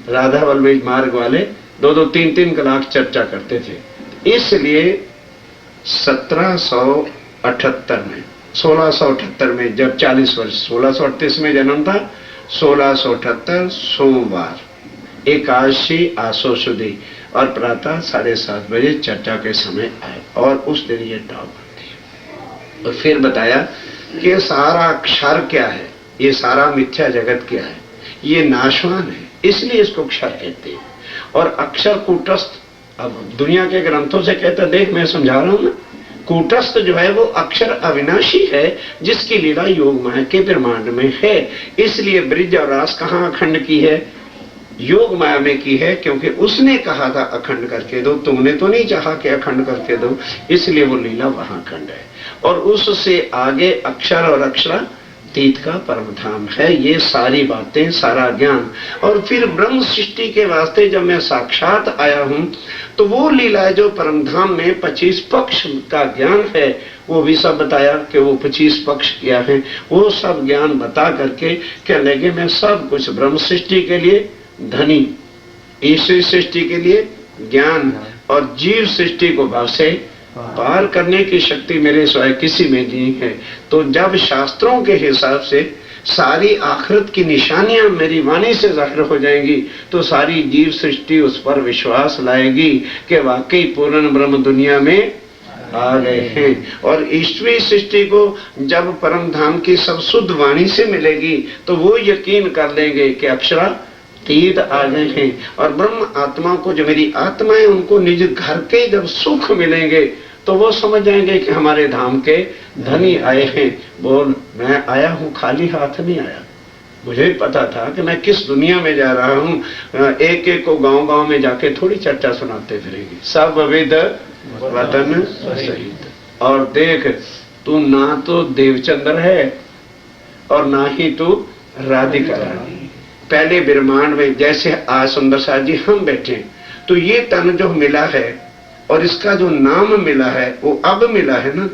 S1: राधा वल्लभ मार्ग वाले 2-2, 3-3 कलाक चर्चा करते थे। इसलिए 1778 में 1678 में जब 40 वर्ष 1638 में जन्म था, 1678 सोमवार एकादशी आसो सुदी, और प्रातः 7:30 बजे चर्चा के समय आए, और उस दिन ये टाव बनती। और फिर बताया कि सारा अक्षर क्या है, ये सारा मिथ्या जगत क्या है, ये नाशवान है, इसलिए इसको अक्षर कहते हैं। और अक्षर कूटस्थ, अब दुनिया के ग्रंथों से कहता देख मैं समझा रहा हूं ना, कूटस्थ जो है वो अक्षर अविनाशी है, जिसकी लीला योग माया के ब्रह्मांड में है। इसलिए ब्रिज और रास कहाँ अखंड की है? योग माया में की है, क्योंकि उसने कहा था अखंड करके दो, तुमने तो नहीं चाहा कि अखंड करके दो, इसलिए वो लीला वहां अखंड है। और उससे आगे अक्षर और अक्षरातीत का परम धाम है। ये सारी बातें, सारा ज्ञान, और फिर ब्रह्म सृष्टि के वास्ते जब मैं साक्षात आया हूं तो वो लीला है जो परम धाम में 25 पक्ष का ज्ञान है, वो भी सब बताया कि वो 25 पक्ष क्या है। वो सब ज्ञान बता करके क्या लगे मैं सब कुछ ब्रह्म सृष्टि के लिए धनी, ईश्वरी सृष्टि के लिए ज्ञान, और जीव सृष्टि को भाव से पार करने की शक्ति मेरे स्वयं किसी में नहीं है। तो जब शास्त्रों के हिसाब से सारी आखिरत की निशानियां मेरी वाणी से जाहिर हो जाएंगी, तो सारी जीव सृष्टि उस पर विश्वास लाएगी कि वाकई पूर्ण ब्रह्म दुनिया में आ गए हैं। और ईश्वरीय सृष्टि को जब परम धाम की सब शुद्ध वाणी से मिलेगी तो वो यकीन कर लेंगे कि अक्षरातीत आ गए हैं। और ब्रह्म आत्मा को, जो मेरी आत्मा है, उनको निज घर के जब सुख मिलेंगे तो वो समझ जाएंगे कि हमारे धाम के धनी आए हैं। बोल, मैं आया हूं, खाली हाथ नहीं आया। मुझे भी पता था कि मैं किस दुनिया में जा रहा हूं। एक एक को गांव गांव में जाके थोड़ी चर्चा सुनाते फिरेंगे, सब विद वतन सहित। और देख, तू ना तो देवचंद्र है और ना ही तू राधिका रानी। पहले ब्रह्मांड में जैसे आज सुंदर साथ जी हम बैठे, तो ये तन जो मिला है और इसका जो नाम मिला है वो अब मिला है ना।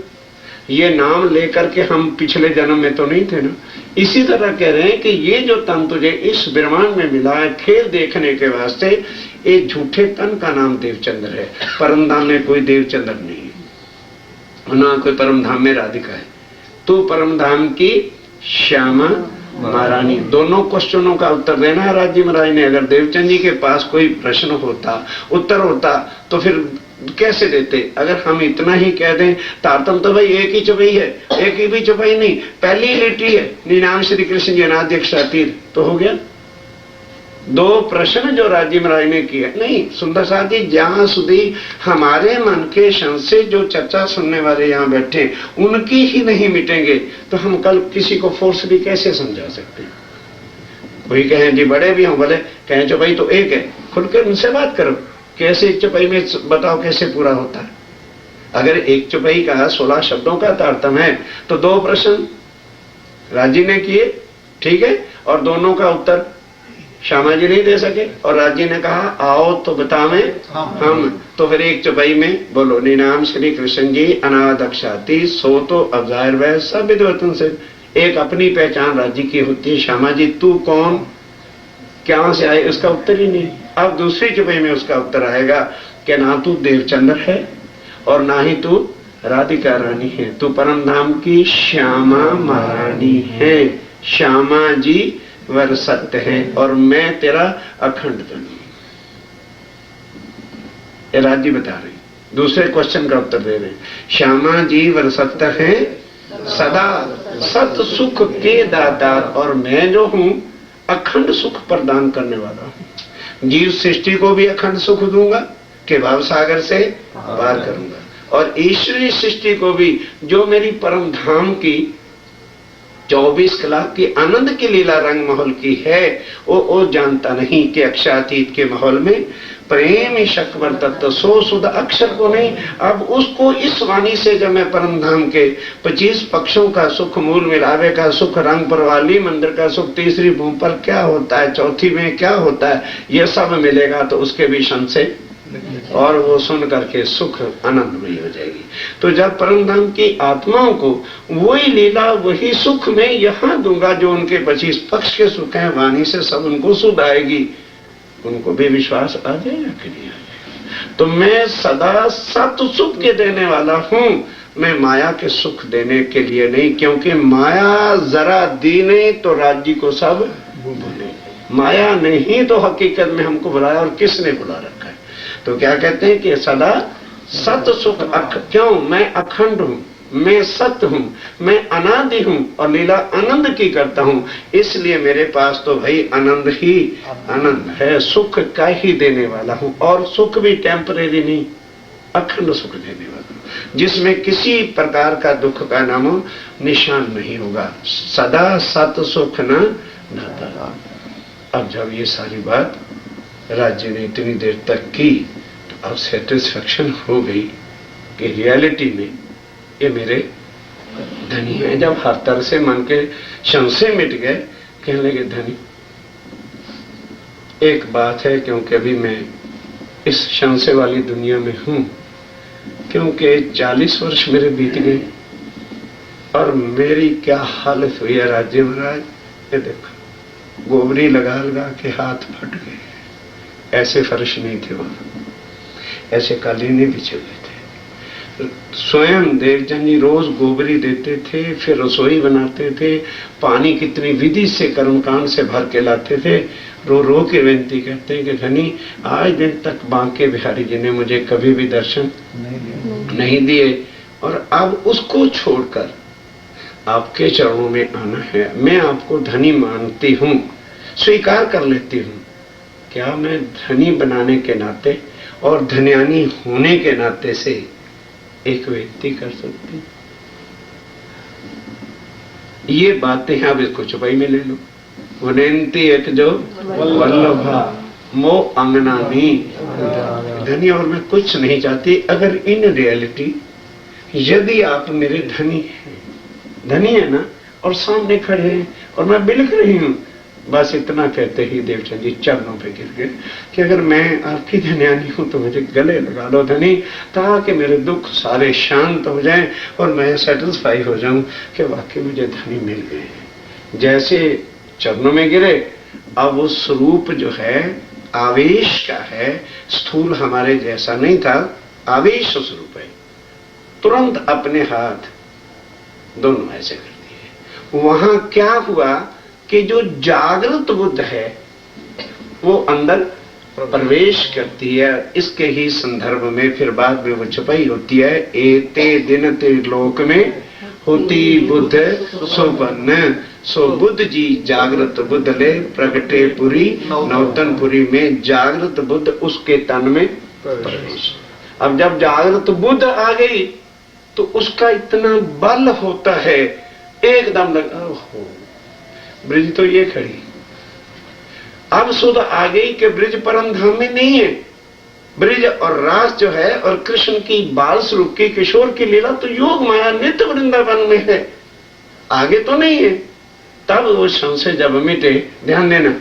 S1: ये नाम लेकर के हम पिछले जन्म में तो नहीं थे ना। इसी तरह कह रहे हैं कि ये जो तन तुझे इस ब्रह्मांड में मिला है खेल देखने के वास्ते, एक झूठे तन का नाम देवचंद्र है। परमधाम में कोई देवचंद्र नहीं है, ना कोई परमधाम में राधिका है। तू परमधाम की श्यामा महारानी। दोनों क्वेश्चनों का उत्तर देना है राज्य महाराज ने। अगर देवचंद जी के पास कोई प्रश्न होता, उत्तर होता, तो फिर कैसे देते? अगर हम इतना ही कह दें तारतम तो भाई एक ही चौपाई है, एक ही भी चौपाई नहीं, पहली लिटी है निनाम श्री कृष्ण जी अनाद्यक्षातीत, तो हो गया। दो प्रश्न जो राज्य महाराज ने किए, नहीं सुंदर साथ जी, जहां सुधी हमारे मन के संशय जो चर्चा सुनने वाले यहाँ बैठे उनकी ही नहीं मिटेंगे तो हम कल किसी को फोर्स भी कैसे समझा सकते हैं? कोई कहे जी बड़े भी हों, बोले कहें चौपाई तो एक है, खुल कर उनसे बात करो, कैसे एक चौपाई में बताओ कैसे पूरा होता है। अगर एक चौपाई का 16 शब्दों का तारतम्य है तो दो प्रश्न राज्य ने किए, ठीक है, और दोनों का उत्तर श्यामा जी नहीं दे सके, और राज्य ने कहा आओ तो बतावे हम। तो फिर एक चौपाई में बोलो निनाम श्री कृष्ण जी अनादक्षाती, सो तो अब जाहिर वह सब विद्वतन से। एक अपनी पहचान राज्य की होती है, श्यामा जी तू कौन, क्या से आए, उसका उत्तर ही नहीं। अब दूसरी चौपाई में उसका उत्तर आएगा कि ना तू देवचंद्र है और ना ही तू राधिका रानी है, तू परम धाम की श्यामा महारानी है। श्यामा जी वर सत्य है और मैं तेरा अखंड धनी। ये राज्य बता रहे, दूसरे क्वेश्चन का उत्तर दे रहे। श्यामा जी वर सत्य है, सदा सत सुख के दातार, और मैं जो हूं अखंड सुख प्रदान करने वाला हूं। जीव सृष्टि को भी अखंड सुख दूंगा कि भाव सागर से पार करूंगा, और ईश्वरीय सृष्टि को भी जो मेरी परम धाम की 24 कलाक की आनंद की लीला रंग महल की है, वो जानता नहीं कि अक्षरातीत के माहौल में प्रेम ही शक्वर तत्व सो शुद्ध अक्षर को नहीं। अब उसको इस वाणी से जब मैं परम धाम के 25 पक्षों का सुख, मूल मिलावे का सुख, रंग परवाली मंदिर का सुख, तीसरी भूमि पर क्या होता है, चौथी में क्या होता है, ये सब मिलेगा तो उसके भी संशय, और वो सुन करके सुख आनंदमयी हो जाएगी। तो जब परम धाम की आत्माओं को वही लीला वही सुख में यहाँ दूंगा जो उनके 25 पक्ष के सुख हैं, वाणी से सब उनको सुध आएगी, उनको भी विश्वास आ जाएगा कि नहीं आ जाएगा। तो मैं सदा सत सुख के देने वाला हूं, मैं माया के सुख देने के लिए नहीं, क्योंकि माया जरा दी नहीं तो राज्य को सब भूले। माया नहीं तो हकीकत में हमको बुलाया, और किसने बुला रखा है? तो क्या कहते हैं कि सदा सत सुख क्यों? मैं अखंड हूं, मैं सत्य हूं, मैं अनादि हूं और लीला आनंद की करता हूं, इसलिए मेरे पास तो भाई आनंद ही आनंद है, सुख का ही देने वाला हूं। और सुख भी टेम्परेरी नहीं, अखंड सुख देने वाला हूं, जिसमें किसी प्रकार का दुख का नामो निशान नहीं होगा। सदा सत सुख न नाता। अब जब ये सारी बात राज्य ने इतनी देर तक की तो अब सेटिस्फेक्शन हो गई कि रियलिटी में ये मेरे धनी है। जब हर तरह से मन के संशय मिट गए, कहने लगे धनी एक बात है, क्योंकि अभी मैं इस संशय वाली दुनिया में हूं, क्योंकि 40 वर्ष मेरे बीत गए और मेरी क्या हालत हुई है राज्य महाराज। ये देखो गोबरी लगा लगा के हाथ फट गए, ऐसे फर्श नहीं थे वहां, ऐसे कालीने बिछे हुए थे। स्वयं देवचंद जी रोज गोबरी देते थे, फिर रसोई बनाते थे, पानी कितनी विधि से कर्मकांड से भर के लाते थे। रो रो के विनती करते हैं कि धनी आज दिन तक बांके बिहारी जी ने मुझे कभी भी दर्शन नहीं दिए, और अब उसको छोड़कर आपके चरणों में आना है। मैं आपको धनी मानती हूं, स्वीकार कर लेती हूं। क्या मैं धनी बनाने के नाते और धन्यानी होने के नाते से एक विनती कर सकती? ये बातें हैं, अब इसको चुपाई में ले लो। विनती एक जो वल्लभा मो अंगनानी धनी, और मैं कुछ नहीं चाहती। अगर इन रियलिटी यदि आप मेरे धनी है ना, और सामने खड़े हैं और मैं बिलख रही हूं, बस इतना कहते ही देवचंद जी चरणों पे गिर गए कि अगर मैं आपकी धन्यानी हूं तो मुझे गले लगा लो धनी, ताकि मेरे दुख सारे शांत हो जाएं और मैं सेटिस्फाई हो जाऊं कि वाकई मुझे धनी मिल गए। जैसे चरणों में गिरे, अब वो स्वरूप जो है आवेश का है, स्थूल हमारे जैसा नहीं था, आवेश स्वरूप है। तुरंत अपने हाथ दोनों ऐसे कर दिए। वहां क्या हुआ कि जो जागृत बुद्ध है वो अंदर प्रवेश करती है। इसके ही संदर्भ में फिर बाद में वो छपाई होती है, एते दिन त्रिलोक में होती बुद्ध सोबन, सो बुद्ध जी जागृत बुद्ध ले प्रगटे पुरी नौतनपुरी में, जागृत बुद्ध उसके तन में प्रवेश। अब जब जागृत बुद्ध आ गई तो उसका इतना बल होता है, एकदम लगा हो ब्रिज तो ये खड़ी। अब सुध आ गई कि ब्रिज परम धाम में नहीं है। ब्रिज और रास जो है और कृष्ण की बाल स्वरूप की किशोर की लीला तो योग माया नित्य वृंदावन में है, आगे तो नहीं है। तब वो संशय जब मिटे, ध्यान देना,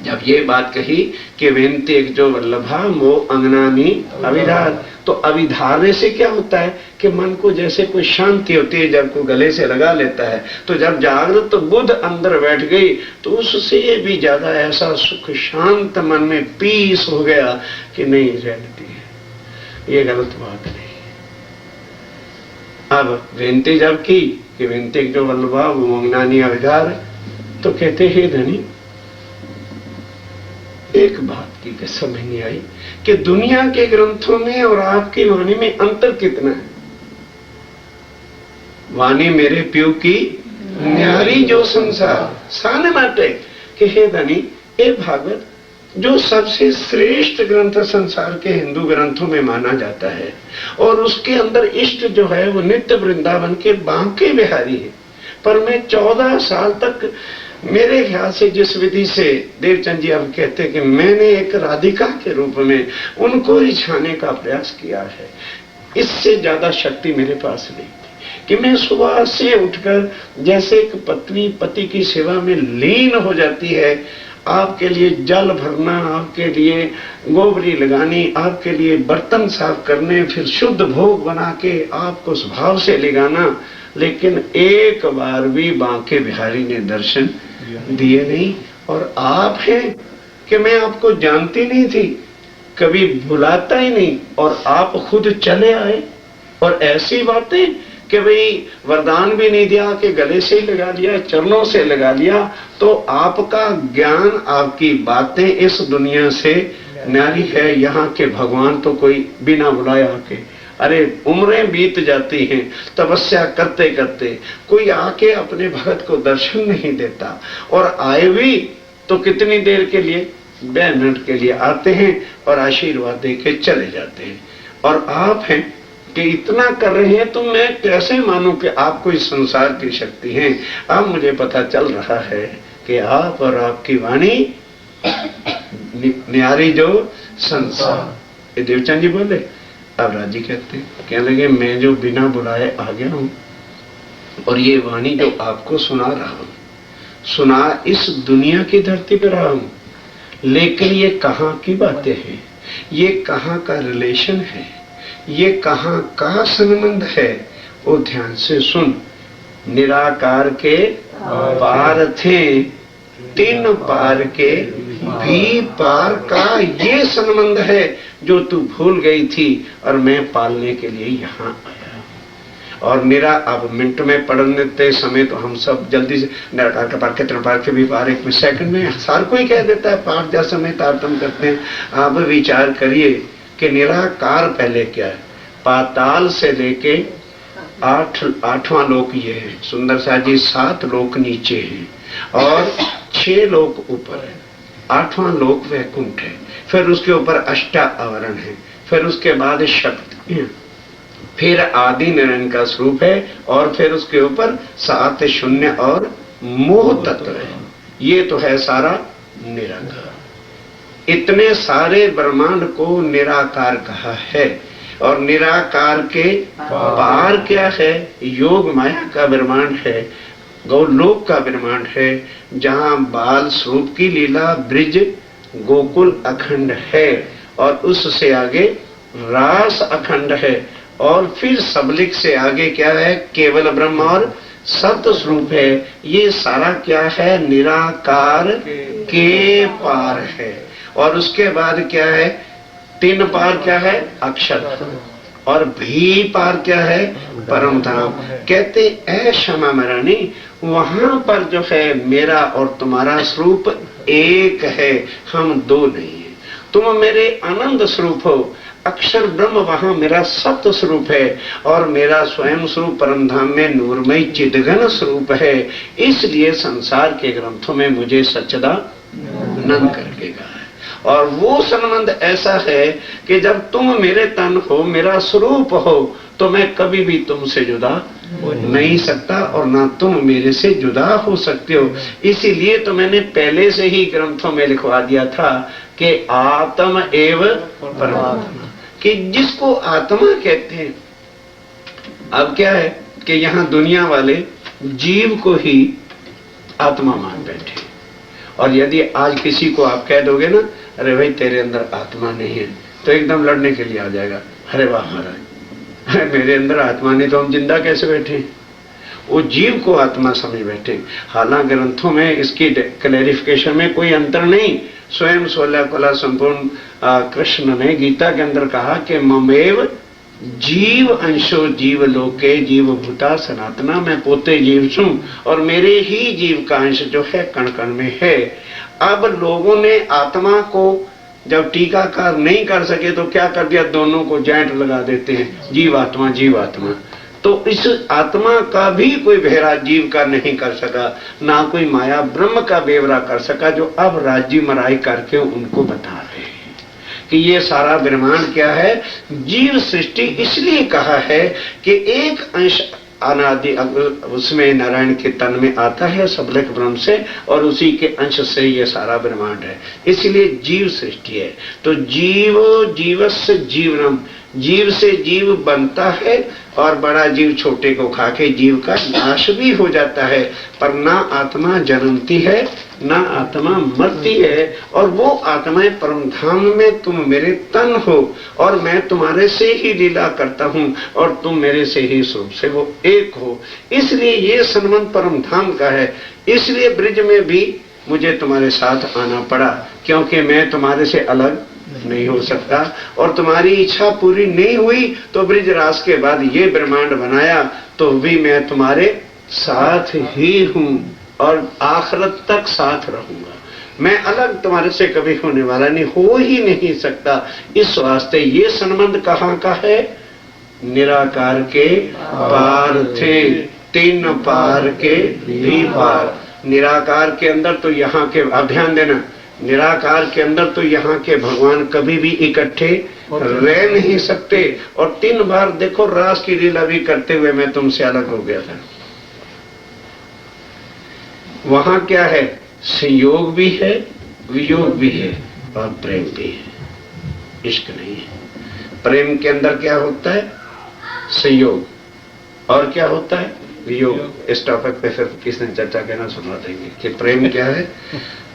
S1: जब ये बात कही कि वेंती एक जो वल्लभा मो अंगनानी अविधार, तो अविधारने से क्या होता है कि मन को जैसे कोई शांति होती है जब को गले से लगा लेता है। तो जब जागृत तो बुद्ध अंदर बैठ गई तो उससे भी ज्यादा ऐसा सुख शांत मन में पीस हो गया कि नहीं रियलिटी है, ये गलत बात नहीं। अब वेंती जब की कि वेंती एक जो वल्लभा वो अंगनानी अविधार, तो कहते हे धनी, एक बात की समझ नहीं आई कि दुनिया के ग्रंथों में और आपकी वाणी में अंतर कितना है। वाणी मेरे प्यू की न्यारी जो संसार साने माटे कि हे धनी, ए भागवत जो सबसे श्रेष्ठ ग्रंथ संसार के हिंदू ग्रंथों में माना जाता है, और उसके अंदर इष्ट जो है वो नित्य वृंदावन के बांके बिहारी है। पर मैं 14 साल तक मेरे ख्याल से जिस विधि से देवचंद जी अब कहते हैं कि मैंने एक राधिका के रूप में उनको रिझाने का प्रयास किया है, इससे ज्यादा शक्ति मेरे पास नहीं थी कि मैं सुबह से उठकर जैसे एक पत्नी पति की सेवा में लीन हो जाती है, आपके लिए जल भरना, आपके लिए गोबरी लगानी, आपके लिए बर्तन साफ करने, फिर शुद्ध भोग बना के आपको स्वभाव से ले जाना, लेकिन एक बार भी बांके बिहारी ने दर्शन दिए नहीं। और आप हैं कि मैं आपको जानती नहीं थी, कभी बुलाता ही नहीं, और आप खुद चले आए। और ऐसी बातें कि भाई वरदान भी नहीं दिया कि गले से ही लगा लिया, चरणों से लगा लिया, तो आपका ज्ञान, आपकी बातें इस दुनिया से न्यारी है। यहाँ के भगवान तो कोई बिना बुलाया आके, अरे उम्रें बीत जाती हैं तपस्या करते करते, कोई आके अपने भगत को दर्शन नहीं देता, और आए भी तो कितनी देर के लिए, 2 मिनट के लिए आते हैं और आशीर्वाद दे के चले जाते हैं। और आप हैं कि इतना कर रहे हैं, तो मैं कैसे मानूं कि आप कोई संसार की शक्ति हैं। अब मुझे पता चल रहा है कि आप और आपकी वाणी न्यारी जो संसार। ये देवचंद जी बोले। अब राजी कहते हैं, कहने लगे मैं जो बिना बुलाए आ गया हूं, और ये वाणी जो आपको सुना रहा हूं, सुना इस दुनिया की धरती पर रहा हूं, लेकिन ये कहां की बातें हैं, ये कहां का रिलेशन है, ये कहां का संबंध है, वो ध्यान से सुन। निराकार के पार थे, 3 पार के भी पार का ये संबंध है जो तू भूल गई थी, और मैं पालने के लिए यहाँ आया। और मेरा अब मिनट में पढ़ने समय तो हम सब जल्दी से निराकार का पार, कितने पार के भी पार, एक सेकंड में हर कोई कह देता है, पार जैसा समय तारतम्य करते हैं। आप विचार करिए कि निराकार पहले क्या है। पाताल से लेके आठवां लोक ये है सुंदर सा जी, 7 लोक नीचे हैं और 6 लोक ऊपर है। 8वां लोक वैकुंठ है, फिर उसके ऊपर अष्टा आवरण है, फिर उसके बाद शक्ति है, फिर आदि नारायण का स्वरूप है और फिर उसके ऊपर 7 शून्य और मोह तत्व है। ये तो है सारा निराकार। इतने सारे ब्रह्मांड को निराकार कहा है। और निराकार के पार क्या है? योग माया का ब्रह्मांड है, गौलोक का ब्रह्मांड है, जहां बाल स्वरूप की लीला ब्रिज गोकुल अखंड है और उससे आगे रास अखंड है और फिर सबलिक से आगे क्या है? केवल ब्रह्म और सत्य स्वरूप है। ये सारा क्या है? निराकार के पार है। और उसके बाद क्या है? 3 पार क्या है? अक्षर। और भी पार क्या है? परम धाम। कहते ऐ क्षमा मरानी, वहां पर जो है मेरा और तुम्हारा स्वरूप एक है, हम 2 नहीं है। तुम मेरे आनंद स्वरूप हो, अक्षर ब्रह्म वहां मेरा सत्य स्वरूप है और मेरा स्वयं स्वरूप परम धाम में नूरमय चिदघन स्वरूप है। इसलिए संसार के ग्रंथों में मुझे सच्चिदानंद करके कहा है। और वो संबंध ऐसा है कि जब तुम मेरे तन हो, मेरा स्वरूप हो, तो मैं कभी भी तुमसे जुदा नहीं सकता और ना तुम मेरे से जुदा हो सकते हो। इसीलिए तो मैंने पहले से ही ग्रंथों में लिखवा दिया था कि आत्म एव परमात्मा, कि जिसको आत्मा कहते हैं। अब क्या है कि यहाँ दुनिया वाले जीव को ही आत्मा मान बैठे। और यदि आज किसी को आप कह दोगे ना, अरे भाई तेरे अंदर आत्मा नहीं है, तो एकदम लड़ने के लिए आ जाएगा। अरे वाह महाराज, मेरे अंदर आत्मा नहीं तो हम जिंदा कैसे बैठे? वो जीव को आत्मा समझ बैठे। हालांकि ग्रंथों में इसकी क्लैरिफिकेशन में कोई अंतर नहीं। स्वयं 16 कला संपूर्ण कृष्ण ने गीता के अंदर कहा कि ममेव जीव अंशो जीव लोके जीव भूता सनातना, मैं पोते जीव छूं और मेरे ही जीव का अंश जो है कण कण में है। अब लोगों ने आत्मा को जब टीकाकार नहीं कर सके तो क्या कर दिया? दोनों को जॉइंट लगा देते हैं, जीवात्मा जीवात्मा। तो इस आत्मा का भी कोई भेरा जीव का नहीं कर सका, ना कोई माया ब्रह्म का बेवरा कर सका, जो अब राज्य मराई करके उनको बता रहे हैं कि ये सारा ब्रह्मांड क्या है? जीव सृष्टि। इसलिए कहा है कि एक अंश अनादि उसमें नारायण के तन में आता है सबलिक ब्रह्म से, और उसी के अंश से ये सारा ब्रह्मांड है। इसलिए जीव सृष्टि है। तो जीव जीवस्य जीवनम, जीव से जीव बनता है और बड़ा जीव छोटे को खाके जीव का नाश भी हो जाता है। पर ना आत्मा जन्मती है ना आत्मा मरती है। और वो आत्माएं परम धाम में तुम मेरे तन हो और मैं तुम्हारे से ही लीला करता हूँ और तुम मेरे से ही स्वरूप से वो एक हो। इसलिए ये संबंध परम धाम का है। इसलिए ब्रिज में भी मुझे तुम्हारे साथ आना पड़ा, क्योंकि मैं तुम्हारे से अलग नहीं हो सकता। और तुम्हारी इच्छा पूरी नहीं हुई तो ब्रिज रास के बाद ये ब्रह्मांड बनाया, तो भी मैं तुम्हारे साथ ही हूं और आखिरत तक साथ रहूंगा। मैं अलग तुम्हारे से कभी होने वाला नहीं, हो ही नहीं सकता। इस वास्ते ये संबंध कहाँ का है? निराकार के पार थे, 3 पार के भी पार। निराकार के अंदर तो यहाँ के, अब ध्यान देना, निराकार के अंदर तो यहाँ के भगवान कभी भी इकट्ठे रह नहीं सकते। और 3 बार देखो रास की लीला भी करते हुए मैं तुमसे अलग हो गया था। वहां क्या है? संयोग भी है, वियोग भी है और प्रेम भी है। इश्क नहीं है। प्रेम के अंदर क्या होता है? संयोग। और क्या होता है? वियोग। इस टॉपिक पे फिर किसने चर्चा करना सुना देंगे कि प्रेम क्या है,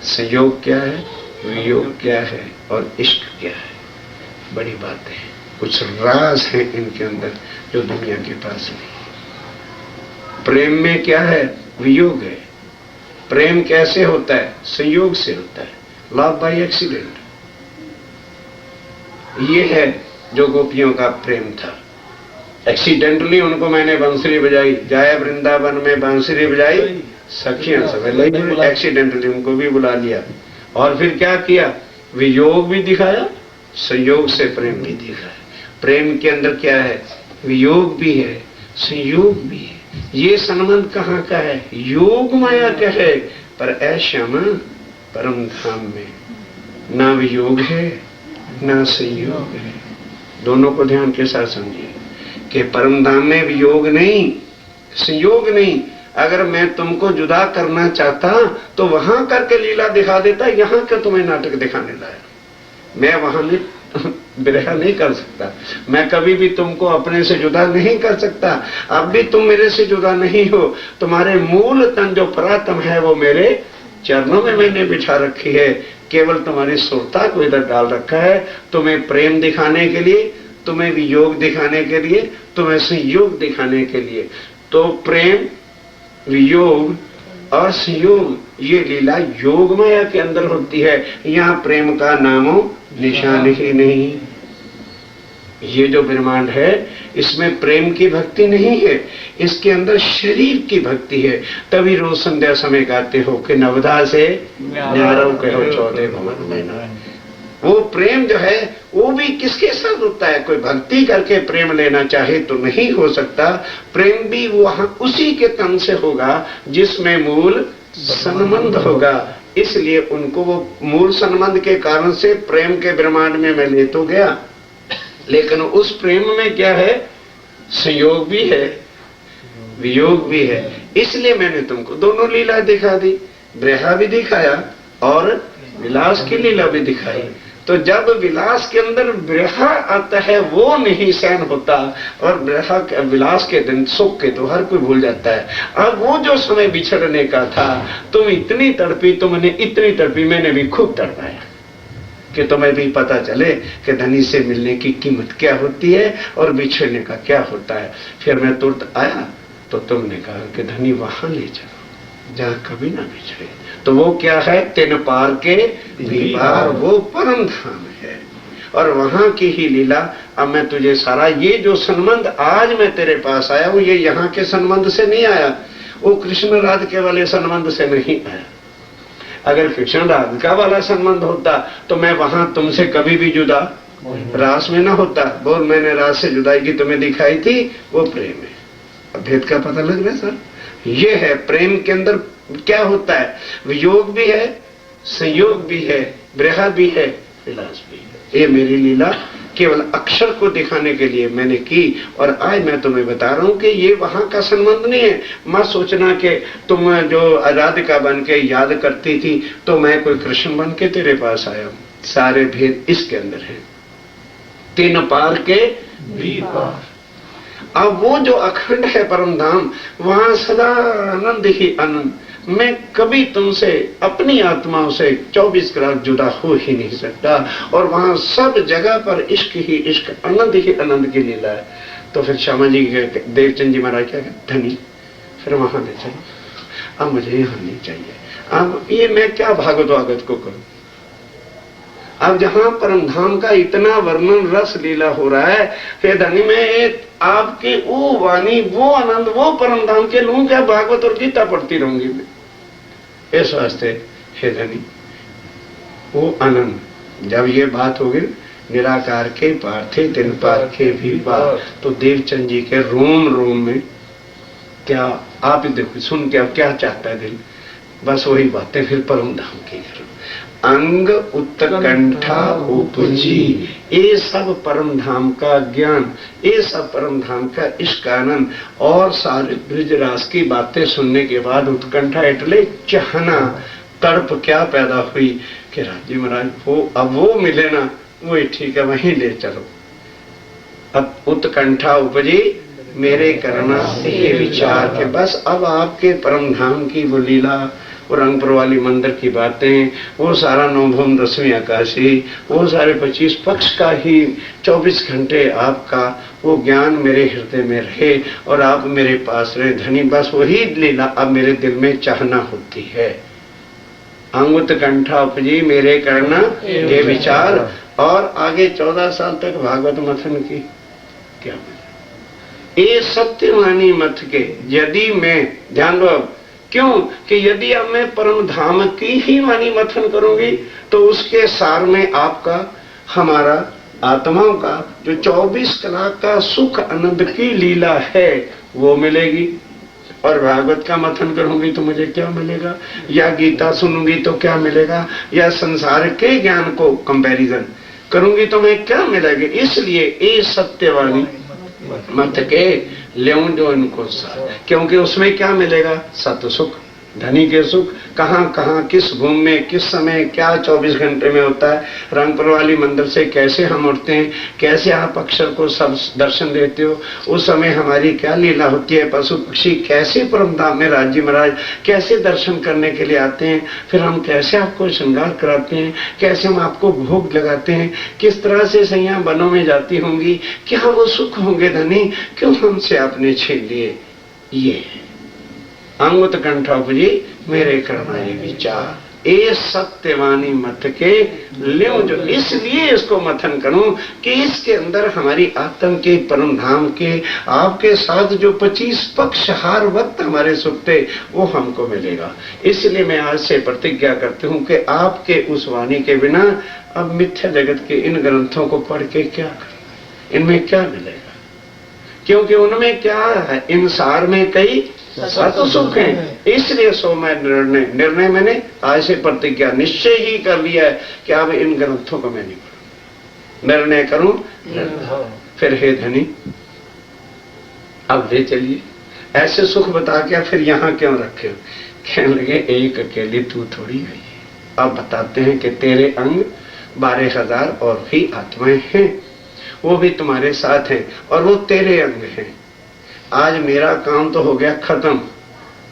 S1: संयोग क्या है, वियोग क्या है और इश्क क्या है। बड़ी बात है, कुछ राज है इनके अंदर जो दुनिया के पास नहीं। प्रेम में क्या है? वियोग है। प्रेम कैसे होता है? संयोग से होता है, लव बाय एक्सीडेंट। ये है जो गोपियों का प्रेम था। एक्सीडेंटली उनको मैंने बांसुरी बजाई, जाया वृंदावन में बांसुरी बजाई, सखियां सब एक्सीडेंटली उनको भी बुला लिया। और फिर क्या किया? वियोग भी दिखाया, संयोग से प्रेम भी दिखाया। प्रेम के अंदर क्या है? वियोग भी है, संयोग भी है। ये संबंध कहाँ का है? योग माया का है। पर ऐ श्यामा, परम धाम में ना वियोग है ना संयोग है। दोनों को ध्यान के साथ समझिए कि परम धाम में वियोग नहीं, संयोग नहीं। अगर मैं तुमको जुदा करना चाहता तो वहां करके लीला दिखा देता, यहां क्यों तुम्हें नाटक दिखाने लाया? मैं वहां भी विरह नहीं कर सकता, मैं कभी भी तुमको अपने से जुदा नहीं कर सकता। अब भी तुम मेरे से जुदा नहीं हो। तुम्हारे मूल तन जो परात्म है वो मेरे चरणों में मैंने बिठा रखी है। केवल तुम्हारी सुरता को इधर डाल रखा है, तुम्हें प्रेम दिखाने के लिए, तुम्हें वियोग दिखाने के लिए, तुम्हें संयोग दिखाने के लिए। तो प्रेम, वियोग और संयोग, ये लीला योग माया के अंदर होती है। यहाँ प्रेम का नामो निशान ही नहीं। ये जो ब्रह्मांड है इसमें प्रेम की भक्ति नहीं है, इसके अंदर शरीर की भक्ति है। तभी रोज संध्या समय गाते हो कि नवधा से न्यारो कहो 14 भवन में। वो प्रेम जो है वो भी किसके साथ होता है? कोई भक्ति करके प्रेम लेना चाहे तो नहीं हो सकता। प्रेम भी वहां उसी के तन से होगा जिसमें मूल संबंध होगा। इसलिए उनको वो मूल संबंध के कारण से प्रेम के ब्रह्मांड में मैं ले तो गया, लेकिन उस प्रेम में क्या है? संयोग भी है, वियोग भी है। इसलिए मैंने तुमको दोनों लीला दिखा दी, ब्रह्मा भी दिखाया और विलास की लीला भी दिखाई। तो जब विलास के अंदर ब्रह्मा आता है वो नहीं सहन होता, और ब्रह्मा विलास के दिन सुख के तो हर कोई भूल जाता है। अब वो जो समय बिछड़ने का था, तुम इतनी तड़पी, तुमने इतनी तड़पी, मैंने भी खूब तड़पाया कि तुम्हें भी पता चले कि धनी से मिलने की कीमत क्या होती है और बिछड़ने का क्या होता है। फिर मैं तुरंत आया तो तुमने कहा कि धनी वहां ले चलो जहां कभी ना बिछड़े। तो वो क्या है? 3 पार के भी पार, वो परम धाम है और वहां की ही लीला। अब मैं तुझे सारा ये जो संबंध आज मैं तेरे पास आया हूं, ये यहाँ के संबंध से नहीं आया, वो कृष्ण राधिका वाले संबंध से नहीं आया। अगर कृष्ण राधिका वाला संबंध होता तो मैं वहां तुमसे कभी भी जुदा रास में ना होता। बोल, मैंने रास से जुदाई की तुम्हें दिखाई थी, वो प्रेम है। अब भेद का पता लग रहा है सर? ये है प्रेम के अंदर क्या होता है? वियोग भी है, संयोग भी है, ब्रह्मा भी है, विलास भी है। ये मेरी लीला केवल अक्षर को दिखाने के लिए मैंने की, और आज मैं तुम्हें बता रहा हूं कि ये वहां का संबंध नहीं है। मत सोचना कि तुम जो राधिका बन के याद करती थी तो मैं कोई कृष्ण बन के तेरे पास आया हूं। सारे भेद इसके अंदर है, 3 पार के भी पार। अब वो जो अखंड है परम धाम, वहां सदा आनंद ही आनंद। मैं कभी तुमसे अपनी आत्माओं से 24 कलाक जुदा हो ही नहीं सकता, और वहां सब जगह पर इश्क ही इश्क, आनंद ही आनंद की लीला है। तो फिर श्यामा जी देवचंद जी महाराज क्या कहते? धनी फिर वहां ले चलो, अब मुझे यहाँ नहीं चाहिए। अब ये मैं क्या भागवत वागत को करूं? अब जहां परम धाम का इतना वर्णन रस लीला हो रहा है, हे धनी मैं आपके वो वाणी, वो आनंद, वो परम धाम के लूं क्या? भागवत और गीता पढ़ती रहूंगी मैं। इस वास्ते हे धनी वो आनंद, जब ये बात होगी निराकार के पार थे 3 पार के भी पार, तो देवचंद जी के रोम रोम में क्या, आप देखो सुन के अब क्या चाहता है दिल, बस वही बातें फिर परम धाम की करो। अंग उत्कंठा उपजी, ये सब परम धाम का ज्ञान, ये सब परम धाम का इश्क आनंद। और सारे ब्रजरास की बातें सुनने के बाद उत्कंठा इटले चाहना, तड़प क्या पैदा हुई कि राजी महाराज वो अब वो मिले ना, वो ठीक है वहीं ले चलो। अब उत्कंठा उपजी मेरे करना ये विचार के बस अब आपके परम धाम की वो लीला, वो रंगपुर वाली मंदिर की बातें, वो सारा नवभूम 10वीं आकाशी, वो सारे 25 पक्ष का ही 24 घंटे आपका वो ज्ञान मेरे हृदय में रहे और आप मेरे पास रहे धनी। बस वही लीला अब मेरे दिल में चाहना होती है। अंगुत कंठा उपजी मेरे करना ये विचार, और आगे 14 साल तक भागवत मथन की क्या ये सत्यवाणी मत के। यदि मैं ध्यान दो, क्यों कि यदि अब मैं परम धाम की ही वाणी मथन करूंगी तो उसके सार में आपका हमारा आत्माओं का जो 24 कला का सुख आनंद की लीला है वो मिलेगी। और भागवत का मथन करूंगी तो मुझे क्या मिलेगा, या गीता सुनूंगी तो क्या मिलेगा, या संसार के ज्ञान को कंपैरिजन करूंगी तो मैं क्या मिलेगी। इसलिए ये सत्यवाणी मत के लेऊं जो इनको साथ, क्योंकि उसमें क्या मिलेगा, सत्य सुख, धनी के सुख। कहाँ कहाँ किस भूमि में किस समय क्या 24 घंटे में होता है। रंगपुर वाली मंदिर से कैसे हम उठते हैं, कैसे आप अक्षर को सब दर्शन देते हो, उस समय हमारी क्या लीला होती है। पशु पक्षी कैसे परम धाम में राज्य महाराज कैसे दर्शन करने के लिए आते हैं, फिर हम कैसे आपको श्रृंगार कराते हैं, कैसे हम आपको भोग लगाते हैं, किस तरह से सैया वनों में जाती होंगी, क्या वो सुख होंगे धनी, क्यों हमसे आपने छीन लिए। ये अंगुत कंठोपजी मेरे करनाए विचार, ए सत्यवाणी मत के ल्यों जो। इसलिए इसको मथन करूं कि इसके अंदर हमारी आत्म के परम धाम के आपके साथ जो 25 पक्ष हर वक्त हमारे सुख थे वो हमको मिलेगा। इसलिए मैं आज से प्रतिज्ञा करती हूं कि आपके उस वाणी के बिना अब मिथ्या जगत के इन ग्रंथों को पढ़ के क्या करना, इनमें क्या मिलेगा, क्योंकि उनमें क्या है, इन सार में कई सत सुख है। इसलिए सो मैं निर्णय मैंने आज से प्रतिज्ञा निश्चय ही कर लिया है कि अब इन ग्रंथों को मैं नहीं पढ़ूं, निर्णय करूं। फिर हे धनी अब ले चलिए, ऐसे सुख बता के फिर यहाँ क्यों रखे। कहने लगे एक अकेली तू थोड़ी है, अब बताते हैं कि तेरे अंग 12,000 और भी आत्माएं हैं, वो भी तुम्हारे साथ हैं और वो तेरे अंग हैं। आज मेरा काम तो हो गया खत्म,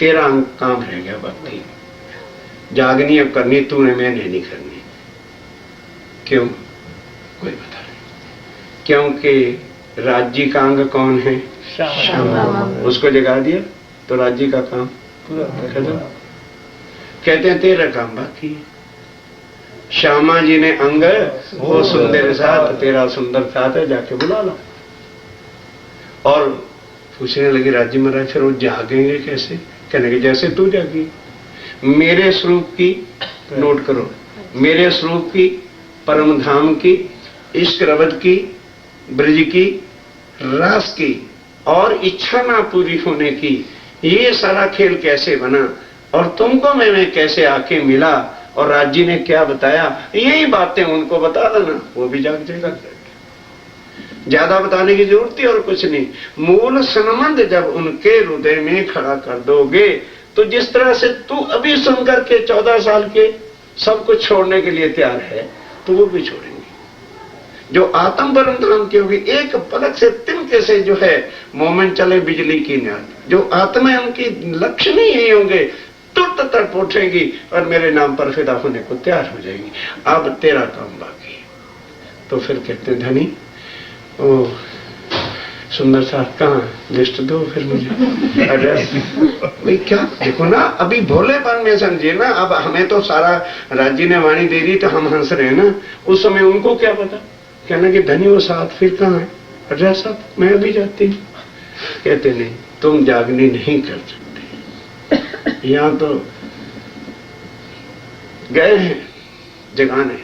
S1: तेरा काम रह गया भक्ति जागनी अब करनी तूने, मैंने नहीं करनी। क्यों, कोई बता नहीं, क्योंकि राज्य का अंग कौन है, श्यामा। उसको जगा दिया तो राज्य का काम खत्म। कहते हैं तेरा काम बाकी है। श्यामा जी ने अंग वो सुंदर साथ, तेरा सुंदर साथ है, जाके बुला लो। और पूछने लगे राज्य महाराज फिर वो जागेंगे कैसे। कहने के जैसे तू जागी, मेरे स्वरूप की, नोट करो, मेरे स्वरूप की, परम धाम की, इश्क रबद की, ब्रज की, रास की और इच्छा ना पूरी होने की, ये सारा खेल कैसे बना और तुमको मैं कैसे आके मिला और राज्य ने क्या बताया, यही बातें उनको बता देना, वो भी जाग जाएगा। ज्यादा बताने की जरूरत थी और कुछ नहीं। मूल संबंध जब उनके हृदय में खड़ा कर दोगे तो जिस तरह से तू अभी सुनकर के 14 साल के सब कुछ छोड़ने के लिए तैयार है तो वो भी छोड़ेंगे। जो आत्म परम धाम की होगी, एक पलक से तिनके से जो है मोमेंट चले बिजली की न्याल, जो आत्मा उनकी लक्ष्य नहीं ही होंगे, तुरंत तड़प उठेगी और मेरे नाम पर फिदा होने को तैयार हो जाएगी। अब तेरा काम बाकी है। तो फिर कहते धनी ओ सुंदर साहब कहाँ, लिस्ट दो फिर मुझे, एड्रेस। भाई क्या देखो ना, अभी भोलेपन में समझिए ना। अब हमें तो सारा राज्य ने वाणी दे दी तो हम हंस रहे हैं ना, उस समय उनको क्या पता। कहना कि धनी वो साथ फिर कहाँ है, एड्रेस साहब मैं अभी जाती हूँ। कहते नहीं, तुम जागनी नहीं कर सकते, यहाँ तो गए हैं जगाने,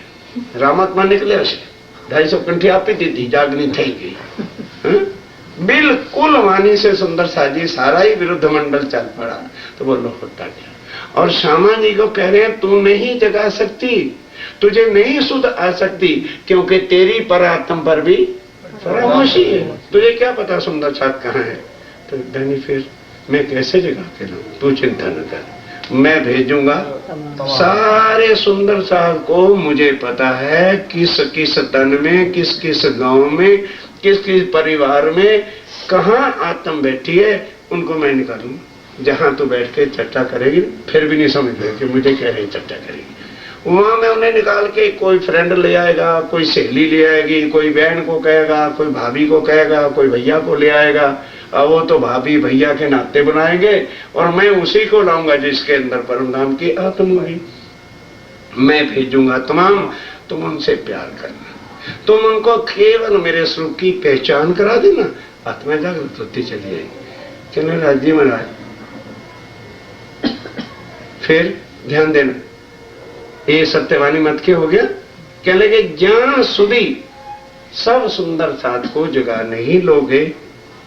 S1: रामात्मा निकले ऐसे 250 कंठी आपी दी थी, जागनी थी गई। बिल्कुल वाणी से सुंदर साजी सारा ही विरुद्ध मंडल चल पड़ा। तो बोलो होता क्या। और श्यामा जी को कह रहे हैं तू नहीं जगा सकती, तुझे नहीं सुध आ सकती, क्योंकि तेरी पर आत्म पर भी फरामोशी है। तुझे क्या पता सुंदर साथ कहाँ है। तो धनी फिर मैं कैसे जगा के लाऊं, तू चिंता न कर, मैं भेजूंगा सारे सुंदर साहब को। मुझे पता है किस किस तन में, किस किस गांव में, किस किस परिवार में कहाँ आत्म बैठी है, उनको मैं निकालूंगा। जहां तू बैठ के चर्चा करेगी फिर भी नहीं समझ रहे कि मुझे कह रही चर्चा करेगी, वहां मैं उन्हें निकाल के कोई फ्रेंड ले आएगा, कोई सहेली ले आएगी, कोई बहन को कहेगा, कोई भाभी को कहेगा, कोई भैया को ले आएगा। अब वो तो भाभी भैया के नाते बनाएंगे और मैं उसी को लाऊंगा जिसके अंदर परम धाम की आत्म होगी। मैं भेजूंगा तमाम, तुम उनसे प्यार करना, तुम उनको केवल मेरे स्वरूप की पहचान करा देना, आत्मा जागृत होती चली जाएगी। कहने राज्य महाराज फिर ध्यान देना, ये सत्यवाणी मत के हो गया। कहने लगे ज्ञान सुधी सब सुंदर साध को जगा नहीं लोगे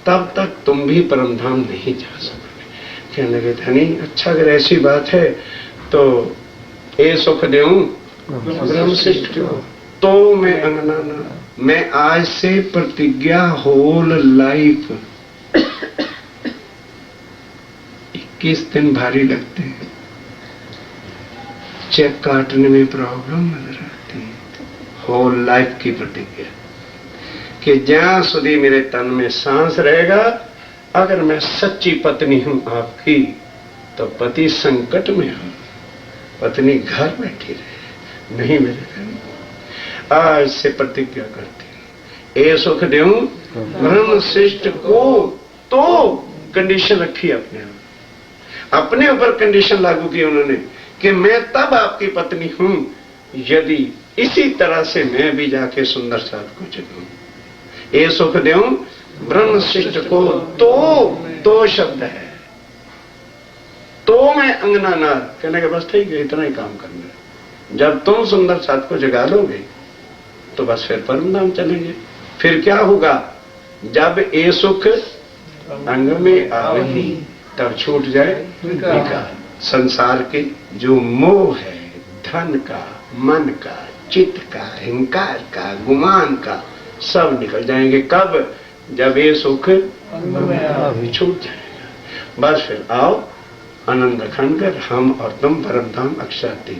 S1: तब तक तुम भी परम धाम नहीं जा सकोगे। कहने लगे धनी अच्छा अगर ऐसी बात है तो ए सुख देऊं ब्रह्म शिष्ट को, तो मैं अंगना ना, मैं आज से प्रतिज्ञा होल लाइफ 21 दिन भारी लगते हैं, चेक काटने में प्रॉब्लम नजर आती है। होल लाइफ की प्रतिज्ञा कि ज्यां सुधी मेरे तन में सांस रहेगा, अगर मैं सच्ची पत्नी हूं आपकी तो पति संकट में हो, पत्नी घर बैठी रहे, नहीं मेरे घर। आज से प्रतिज्ञा करती हूं ए सुख देऊं ब्रह्म शिष्ट को, तो कंडीशन रखी अपने ऊपर कंडीशन लागू की उन्होंने कि मैं तब आपकी पत्नी हूं यदि इसी तरह से मैं भी जाके सुंदर साध को जगाऊं। ए सुख देऊं ब्रह्म शिष्ट को, तो शब्द है, तो मैं अंगना नार। कहने के बस ठीक है, इतना ही काम करना है। जब तुम सुंदर साध को जगा लोगे तो बस फिर परम धाम चलेंगे। फिर क्या होगा, जब ए सुख अंग में आवे तब छूट जाए विकार। संसार के जो मोह है, धन का, मन का, चित्त का, अहंकार का, गुमान का, सब निकल जाएंगे। कब, जब ये सुख छूट जाएगा। बस फिर आओ आनंद खंडकर हम और तुम परम धाम अक्षाती।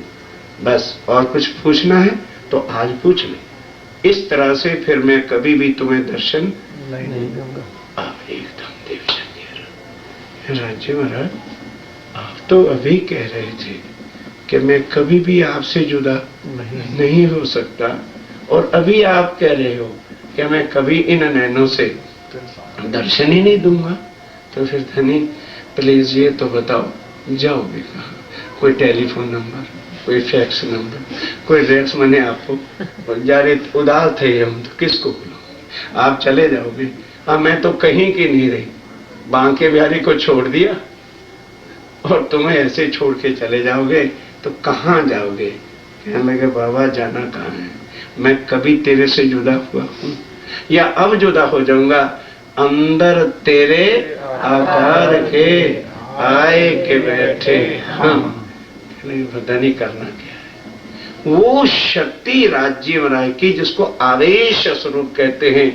S1: बस और कुछ पूछना है तो आज पूछ ले। इस तरह से फिर मैं कभी भी तुम्हें दर्शन नहीं दूंगा। आप एकदम देव राज्य महाराज, आप तो अभी कह रहे थे कि मैं कभी भी आपसे जुदा नहीं हो सकता, और अभी आप कह रहे हो कि मैं कभी इन नैनों से दर्शन ही नहीं दूंगा। तो फिर धनी प्लीज ये तो बताओ जाओगे कहाँ? कोई टेलीफोन नंबर, कोई फैक्स नंबर, कोई एड्रेस मैंने आपको जारे उदास थे हम, तो किसको बुलाऊंगे? आप चले जाओगे। अब मैं तो कहीं की नहीं रही, बांके बिहारी को छोड़ दिया और तुम्हें ऐसे छोड़ के चले जाओगे तो कहाँ जाओगे? कहने लगे बाबा जाना कहाँ है, मैं कभी तेरे से जुदा हुआ हूँ या अब जुदा हो जाऊंगा? अंदर तेरे आकार के आए के बैठे हम। पता नहीं करना क्या है। वो शक्ति राज्य राय की जिसको आवेश स्वरूप कहते हैं,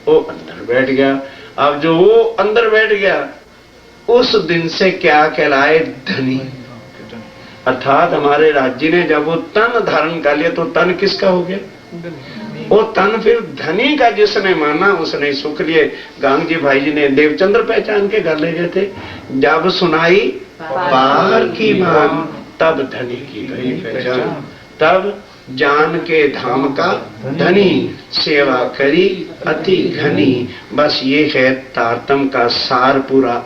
S1: वो अंदर बैठ गया। अब जो वो अंदर बैठ गया उस दिन से क्या कहलाए? धनी। अर्थात हमारे राज्य ने जब वो तन धारण कर लिया तो तन किसका हो गया? वो तन फिर धनी का जिसने माना उसने सुख लिए। गांग जी भाई जी ने देवचंद्र पहचान के घर ले गए थे। जब सुनाई पार की मान तब धनी की गई पहचान, तब जान के धाम का धनी सेवा करी अति घनी। बस ये है तारतम का सार पूरा।